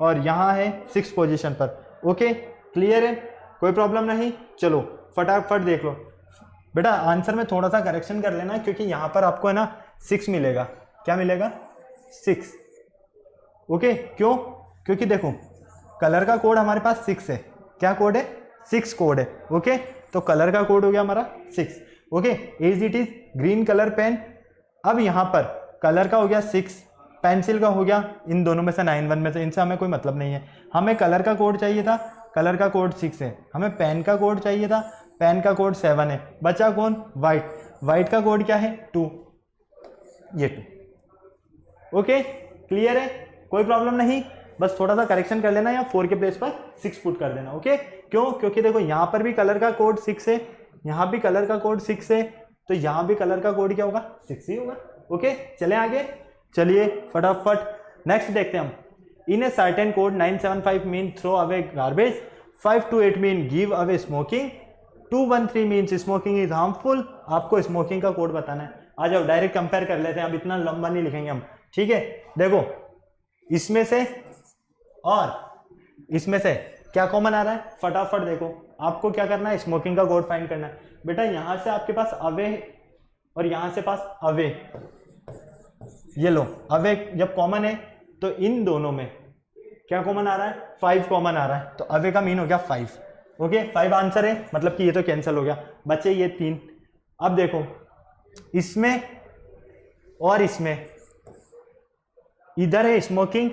और यहाँ है 6 पोजीशन पर। ओके, क्लियर है, कोई प्रॉब्लम नहीं। चलो फटाफट देख लो। बेटा आंसर में थोड़ा सा करेक्शन कर लेना, क्योंकि यहाँ पर आपको है ना 6 मिलेगा। क्या मिलेगा? 6। ओके, क्यों? क्योंकि देखो कलर का कोड हमारे पास 6 है। क्या कोड है? 6 कोड है। ओके, तो कलर का कोड हो गया हमारा 6। Okay, as it is green colour pen. अब यहाँ पर कलर का हो गया 6, पेंसिल का हो गया इन दोनों में से 9 1 में से, इनसे हमें कोई मतलब नहीं है। हमें कलर का कोड चाहिए था, कलर का कोड 6 है। हमें पेन का कोड चाहिए था, पेन का कोड 7 है। बचा कौन? वाइट। वाइट का कोड क्या है? 2, ये 2। ओके, क्लियर है, कोई प्रॉब्लम नहीं। बस थोड़ा सा करेक्शन कर लेना, या 4 के प्लेस पर 6 पुट कर देना। ओके, क्यों? क्योंकि देखो यहाँ पर भी कलर का कोड 6 है, यहाँ भी कलर का कोड 6 है, तो यहाँ भी कलर का कोड क्या होगा? 6 ही होगा। ओके, चले आगे। चलिए फटाफट नेक्स्ट देखते हैं हम। In a certain code 975 mean throw away garbage, 528 mean give away smoking, 213 means smoking is harmful. आपको स्मोकिंग का कोड बताना है। आ जाओ डायरेक्ट कंपेयर कर लेते हैं, अब इतना लंबा नहीं लिखेंगे हम, ठीक है। देखो इसमें से और इसमें से क्या कॉमन आ रहा है? फटाफट देखो, आपको क्या करना है? स्मोकिंग का कोड फाइंड करना है। बेटा यहां से आपके पास अवे और यहां से पास अवे, ये लो अवे जब कॉमन है तो इन दोनों में क्या कॉमन आ रहा है? 5 कॉमन आ रहा है, तो अवे का मीन हो गया 5। ओके, 5 आंसर है, मतलब कि ये तो कैंसिल हो गया, बचे ये 3। अब देखो इसमें और इसमें, इधर है स्मोकिंग,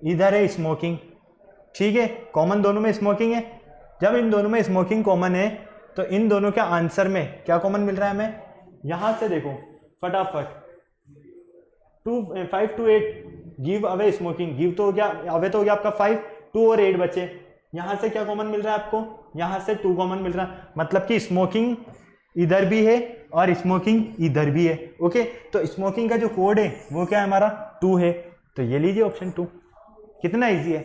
इधर है स्मोकिंग, ठीक है, कॉमन दोनों में स्मोकिंग है। जब इन दोनों में स्मोकिंग कॉमन है तो इन दोनों के आंसर में क्या कॉमन मिल रहा है हमें? यहां से देखो फटाफट, 5 to 8 give away smoking, give तो हो गया, अवे तो हो गया आपका 5, 2 और 8 बचे। यहां से क्या कॉमन मिल रहा है आपको? यहां से 2 कॉमन मिल रहा है, मतलब कि स्मोकिंग इधर भी है और स्मोकिंग इधर भी है। ओके, तो स्मोकिंग का जो कोड है वो क्या है हमारा 2 है, तो ये लीजिए ऑप्शन 2। कितना इजी है।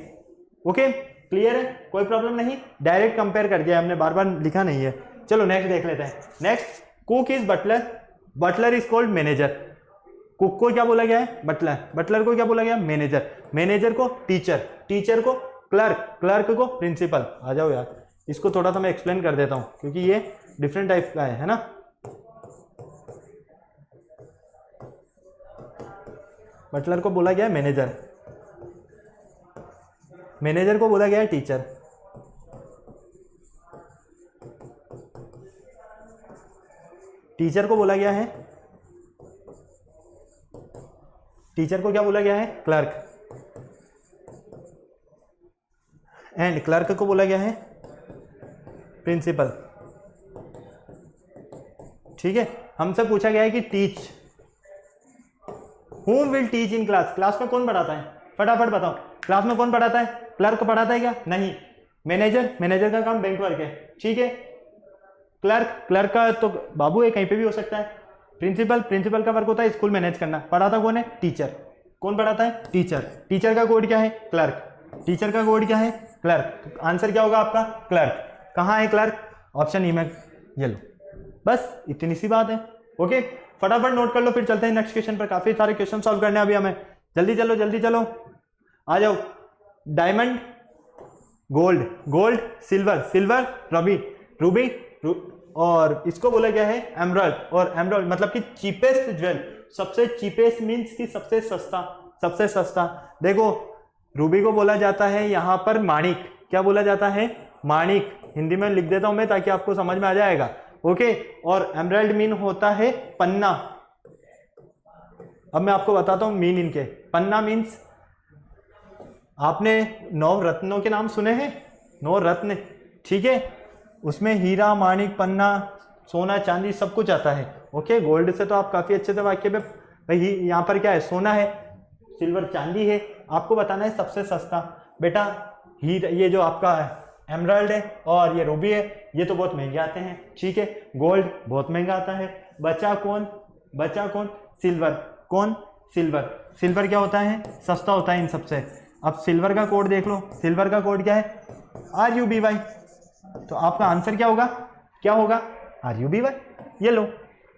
ओके, क्लियर है, कोई प्रॉब्लम नहीं, डायरेक्ट कंपेयर कर दिया हमने, बार बार लिखा नहीं है। चलो नेक्स्ट देख लेते हैं। Next, cook is butler, butler is called manager. Cook को क्या बोला गया है बटलर, बटलर को क्या बोला गया मैनेजर, मैनेजर को टीचर, टीचर को क्लर्क, क्लर्क को प्रिंसिपल। आ जाओ यार, इसको थोड़ा सा मैं एक्सप्लेन कर देता हूं क्योंकि ये डिफरेंट टाइप का है ना। बटलर को बोला गया है मैनेजर, मैनेजर को बोला गया है टीचर, टीचर को बोला गया है, टीचर को क्या बोला गया है क्लर्क, एंड क्लर्क को बोला गया है प्रिंसिपल। ठीक है, हमसे पूछा गया है कि teach, who will teach in class, class में कौन पढ़ाता है, फटाफट बताओ, क्लास में कौन पढ़ाता है, क्लर्क पढ़ाता है क्या, नहीं, मैनेजर, मैनेजर का काम बैंक वर्क है। ठीक है, क्लर्क, क्लर्क का तो बाबू है, कहीं पे भी हो सकता है। प्रिंसिपल, प्रिंसिपल का वर्क होता है स्कूल मैनेज करना, पढ़ाता कौन है टीचर, कौन पढ़ाता है टीचर, टीचर का कोड क्या है क्लर्क, टीचर का कोड क्या है क्लर्क, आंसर क्या होगा आपका क्लर्क। कहाँ है क्लर्क, ऑप्शन ई में, ये लो, बस इतनी सी बात है। ओके, फटाफट नोट कर लो, फिर चलते हैं नेक्स्ट क्वेश्चन पर, काफी सारे क्वेश्चन सॉल्व करने हैं अभी हमें, जल्दी चलो जल्दी चलो, आ जाओ। Diamond, gold, gold, silver, silver, Ruby, Ruby, और इसको बोला गया है एमराल्ड, और एमराल्ड मतलब कि चीपेस्ट ज्वेल, सबसे चीपेस्ट मींस कि सबसे सस्ता, सबसे सस्ता। देखो रूबी को बोला जाता है यहाँ पर माणिक, क्या बोला जाता है माणिक, हिंदी में लिख देता हूं मैं ताकि आपको समझ में आ जाएगा। ओके, और एमराल्ड मीन होता है पन्ना। अब मैं आपको बताता हूं मीन इनके। पन्ना मीन्स, आपने 9 रत्नों के नाम सुने हैं, 9 रत्न, ठीक है, उसमें हीरा, माणिक, पन्ना, सोना, चांदी सब कुछ आता है। ओके, गोल्ड से तो आप काफी अच्छे से वाक्य पे, भाई यहाँ पर क्या है सोना है, सिल्वर चांदी है, आपको बताना है सबसे सस्ता। बेटा हीरा, ये जो आपका एमराल्ड है और ये रूबी है, ये तो बहुत महंगे आते हैं। ठीक है, गोल्ड बहुत महंगा आता है। बचा कौन, बचा कौन सिल्वर, कौन सिल्वर, सिल्वर क्या होता है सस्ता होता है इन सबसे। अब सिल्वर का कोड देख लो, सिल्वर का कोड क्या है RUBY, तो आपका आंसर क्या होगा, क्या होगा RUBY, ये लो।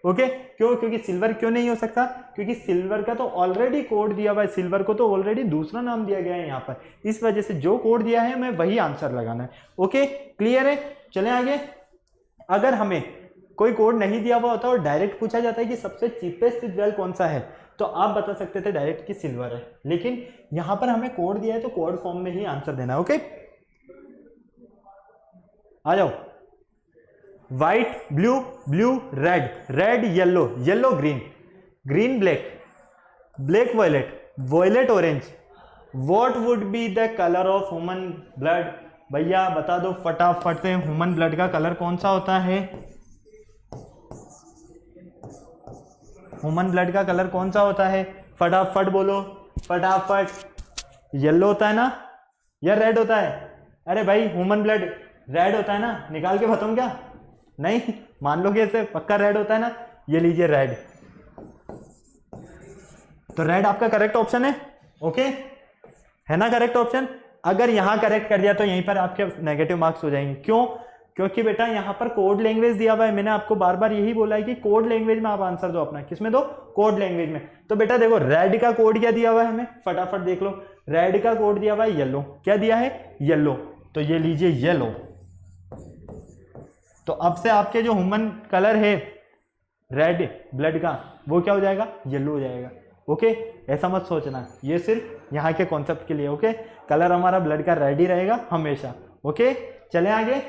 ओके, क्यों, क्योंकि सिल्वर क्यों नहीं हो सकता, क्योंकि सिल्वर का तो ऑलरेडी कोड दिया हुआ है, सिल्वर को तो ऑलरेडी दूसरा नाम दिया गया है यहाँ पर, इस वजह से जो कोड दिया है हमें वही आंसर लगाना है। ओके, क्लियर है, चलें आगे। अगर हमें कोई कोड नहीं दिया हुआ होता और डायरेक्ट पूछा जाता है कि सबसे चीपेस्ट ज्वेल कौन सा है, तो आप बता सकते थे डायरेक्ट कि सिल्वर है, लेकिन यहां पर हमें कोड दिया है तो कोड फॉर्म में ही आंसर देना है। ओके, आ जाओ। White, blue, blue red, red yellow, yellow green, green black, black violet, violet orange, what would be the colour of human blood, भैया बता दो फटाफट से, ह्यूमन ब्लड का कलर कौन सा होता है, ह्यूमन ब्लड का कलर कौन सा होता है, फटाफट बोलो फटाफट। येलो होता है ना या रेड होता है, अरे भाई ह्यूमन ब्लड रेड होता है ना, निकाल के बताऊं क्या, नहीं मान लो कि ऐसे पक्का रेड होता है ना, ये लीजिए रेड, तो रेड आपका करेक्ट ऑप्शन है। ओके, है ना करेक्ट ऑप्शन। अगर यहां करेक्ट कर दिया तो यहीं पर आपके नेगेटिव मार्क्स हो जाएंगे, क्यों, क्योंकि बेटा यहां पर कोड लैंग्वेज दिया हुआ है, मैंने आपको बार बार यही बोला है कि कोड लैंग्वेज में आप आंसर दो अपना, किसमें दो, कोड लैंग्वेज में। तो बेटा देखो रेड का कोड क्या दिया हुआ है हमें, फटाफट देख लो, रेड का कोड दिया हुआ है येलो, क्या दिया है येलो, तो ये लीजिए येलो। तो अब से आपके जो ह्यूमन कलर है रेड ब्लड का, वो क्या हो जाएगा, येलो हो जाएगा। ओके, ऐसा मत सोचना, ये सिर्फ यहाँ के कॉन्सेप्ट के लिए। ओके, कलर हमारा ब्लड का रेड ही रहेगा हमेशा। ओके, चलें आगे,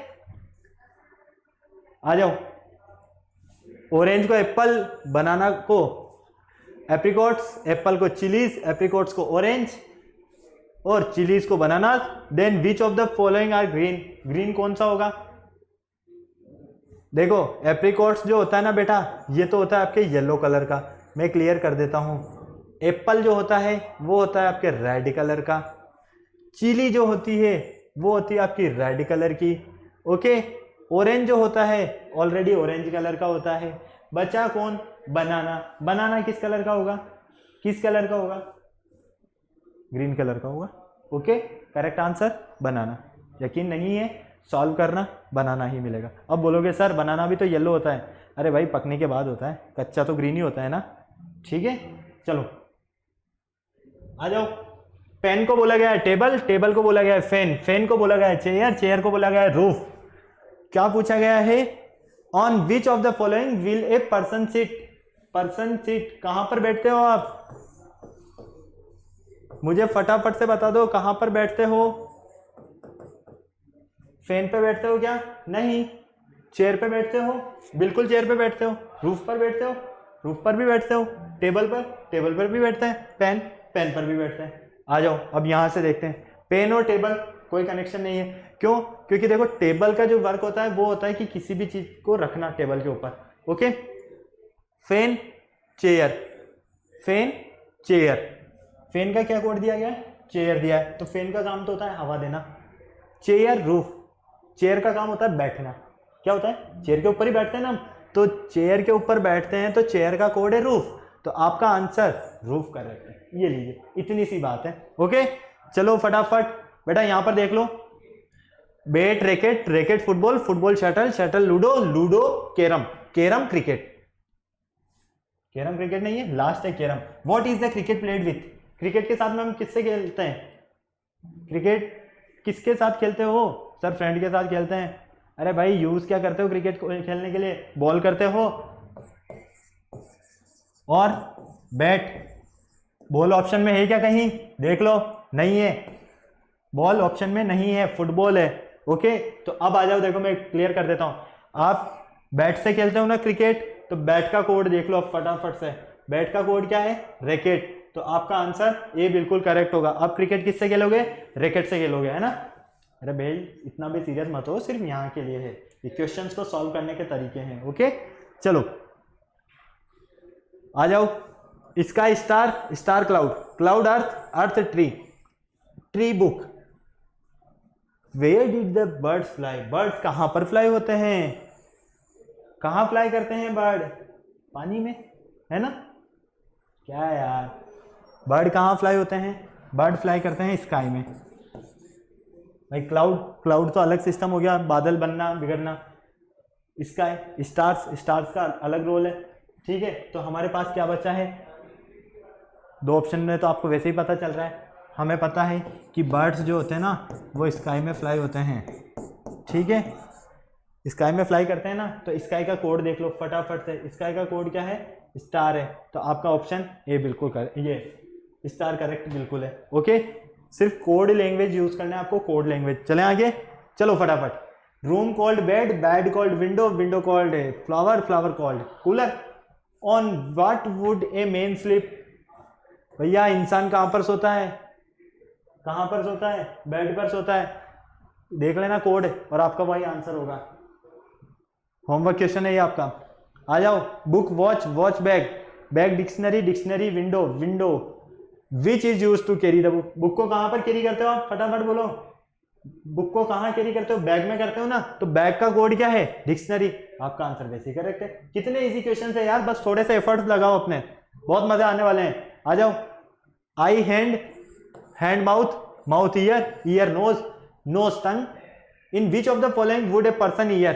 आ जाओ। ऑरेंज को एप्पल, बनाना को एप्रिकॉट्स, एप्पल को चिलीज, एप्रिकॉट्स को ऑरेंज और चिलीज को banana. Then which of the following are green, green कौन सा होगा, देखो एप्रिकॉट्स जो होता है ना बेटा, ये तो होता है आपके येलो कलर का, मैं क्लियर कर देता हूं। एप्पल जो होता है वो होता है आपके रेड कलर का, चिली जो होती है वो होती है आपकी रेड कलर की। ओके, ऑरेंज जो होता है ऑलरेडी ऑरेंज कलर का होता है। बचा कौन? बनाना। बनाना किस कलर का होगा? किस कलर का होगा? ग्रीन कलर का होगा। ओके, करेक्ट आंसर बनाना। यकीन नहीं है, सॉल्व करना, बनाना ही मिलेगा। अब बोलोगे सर बनाना भी तो येलो होता है। अरे भाई पकने के बाद होता है, कच्चा तो ग्रीन ही होता है ना। ठीक है, चलो आ जाओ। पेन को बोला गया है टेबल, टेबल को बोला गया है फैन, फैन को बोला गया है चेयर, चेयर को बोला गया है रूफ। क्या पूछा गया है? On which of the following will a person sit? Person sit, कहां पर बैठते हो आप? मुझे फटाफट से बता दो, कहां पर बैठते हो? फैन पे बैठते हो क्या? नहीं। चेयर पे बैठते हो? बिल्कुल चेयर पे बैठते हो। रूफ पर बैठते हो? रूफ पर भी बैठते हो। टेबल पर? टेबल पर भी बैठते हैं। पेन? पेन पर भी बैठते हैं। आ जाओ अब यहां से देखते हैं। पेन और टेबल कोई कनेक्शन नहीं है। क्यों? क्योंकि देखो टेबल का जो वर्क होता है वो होता है कि किसी भी चीज को रखना टेबल के ऊपर। Okay, fan chair, fan chair. Fan का क्या कोड दिया गया है? चेयर दिया है, तो फैन का काम तो होता है हवा देना। चेयर रूफ, चेयर का काम होता है बैठना। क्या होता है? चेयर के ऊपर ही बैठते हैं ना हम, तो चेयर के ऊपर बैठते हैं तो चेयर का कोड है रूफ। तो आपका आंसर रूफ करेक्ट है। ये लीजिए, इतनी सी बात है। ओके, चलो फटाफट बेटा यहां पर देख लो। Bat racket, racket football, football shuttle, shuttle ludo, ludo carrom, carrom cricket. Carrom cricket नहीं है, लास्ट है carrom. What is the cricket played with? Cricket के साथ में हम किससे खेलते हैं? क्रिकेट किसके साथ खेलते हो? सर फ्रेंड के साथ खेलते हैं। अरे भाई यूज क्या करते हो क्रिकेट खेलने के लिए? बॉल करते हो और बैट। बॉल ऑप्शन में है क्या कहीं? देख लो, नहीं है, बॉल ऑप्शन में नहीं है, फुटबॉल है। ओके, तो अब आ जाओ, देखो मैं क्लियर कर देता हूं। आप बैट से खेलते हो ना क्रिकेट, तो बैट का कोड देख लो फटाफट से। बैट का कोड क्या है? रैकेट। तो आपका आंसर ए बिल्कुल करेक्ट होगा। अब क्रिकेट किससे खेलोगे? रैकेट से खेलोगे, है ना। अरे भाई इतना भी सीरियस मत हो, सिर्फ यहाँ के लिए है, ये क्वेश्चंस को सॉल्व करने के तरीके हैं। ओके, चलो आ जाओ। Sky star, star cloud, cloud earth, earth tree, tree book. Where did the birds fly? Birds कहां पर फ्लाई होते हैं? कहां फ्लाई करते हैं बर्ड? पानी में, है ना। क्या यार, बर्ड कहां फ्लाई होते हैं? बर्ड फ्लाई करते हैं स्काई में। भाई क्लाउड, क्लाउड तो अलग सिस्टम हो गया, बादल बनना बिगड़ना। स्काई, स्टार्स, स्टार्स का अलग रोल है। ठीक है, तो हमारे पास क्या बचा है? दो ऑप्शन में तो आपको वैसे ही पता चल रहा है। हमें पता है कि बर्ड्स जो होते हैं ना वो स्काई में फ्लाई होते हैं। ठीक है, स्काई में फ्लाई करते हैं ना, तो स्काई का कोड देख लो फटाफट से। स्काई का कोड क्या है? स्टार है। तो आपका ऑप्शन ए बिल्कुल ये स्टार करेक्ट बिल्कुल है। ओके, सिर्फ कोड लैंग्वेज यूज करना है आपको, कोड लैंग्वेज। चले आगे, चलो फटाफट। Room called bed, bed called window, window called flower, flower called cooler. On what would a man sleep? भैया इंसान कहां पर सोता है? कहां पर सोता है? बेड पर सोता है। देख लेना कोड और आपका वही आंसर होगा। होमवर्क क्वेश्चन है ये आपका। आ जाओ। Book, watch, watch bag, bag dictionary, dictionary window, window. Which is use to carry the book? Book को कहां पर कैरी करते हो आप? फटाफट बोलो, बुक को कहां कैरी करते हो? बैग में करते हो ना, तो बैग का कोड क्या है? डिक्शनरी। आपका आंसर वैसे ही करेक्ट है। कितने इजी क्वेश्चन है यार, बस थोड़े से एफर्ट्स लगाओ अपने, बहुत मजे आने वाले हैं। आ जाओ। Eye hand, hand mouth, mouth ear, ear nose, nose tongue. In which of the following would a person ear?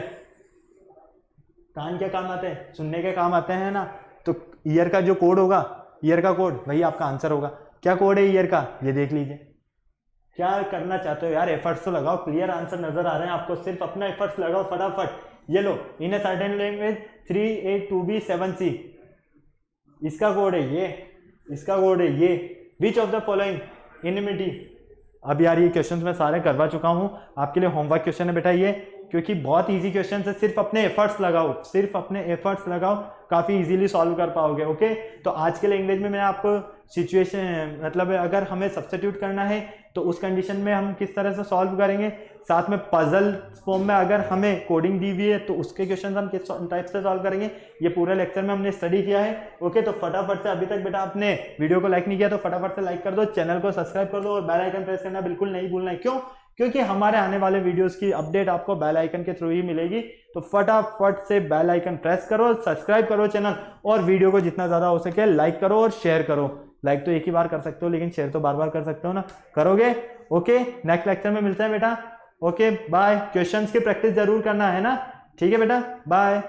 कान क्या काम आते हैं? सुनने के काम आते हैं ना। तो ईयर का जो कोड होगा, ईयर का कोड, वही आपका आंसर होगा। क्या कोड है ईयर का? ये देख लीजिए। क्या करना चाहते हो यार? एफर्ट्स तो लगाओ, क्लियर आंसर नजर आ रहे हैं आपको, सिर्फ अपना एफर्ट्स लगाओ फटाफट। ये लो, इन ए सर्टेन लैंग्वेज 3A2B7C, इसका कोड है ये, इसका कोड है ये। Which of the following enmity? अब यार ये क्वेश्चंस मैं सारे करवा चुका हूं, आपके लिए होमवर्क क्वेश्चन है बेटा ये, क्योंकि बहुत इजी क्वेश्चन है। सिर्फ अपने एफर्ट्स लगाओ, सिर्फ अपने एफर्ट्स लगाओ, काफी इजीली सॉल्व कर पाओगे। ओके, तो आज के लैंग्वेज में मैंने आपको सिचुएशन, मतलब अगर हमें सब्स्टिट्यूट करना है तो उस कंडीशन में हम किस तरह से सॉल्व करेंगे, साथ में पजल फॉर्म में अगर हमें कोडिंग दी हुई है तो उसके क्वेश्चन हम किस टाइप से सॉल्व करेंगे, ये पूरे लेक्चर में हमने स्टडी किया है। ओके, तो फटाफट से, अभी तक बेटा आपने वीडियो को लाइक नहीं किया तो फटाफट से लाइक कर दो, चैनल को सब्सक्राइब कर दो और बेल आइकन प्रेस करना बिल्कुल नहीं भूलना है। क्यों? क्योंकि हमारे आने वाले वीडियोस की अपडेट आपको बेल आइकन के थ्रू ही मिलेगी। तो फटाफट से बेल आइकन प्रेस करो, सब्सक्राइब करो चैनल, और वीडियो को जितना ज्यादा हो सके लाइक करो और शेयर करो। लाइक तो एक ही बार कर सकते हो, लेकिन शेयर तो बार बार कर सकते हो ना, करोगे? ओके, नेक्स्ट लेक्चर में मिलते हैं बेटा। Okay bye. क्वेश्चंस की प्रैक्टिस जरूर करना है ना, ठीक है बेटा, बाय।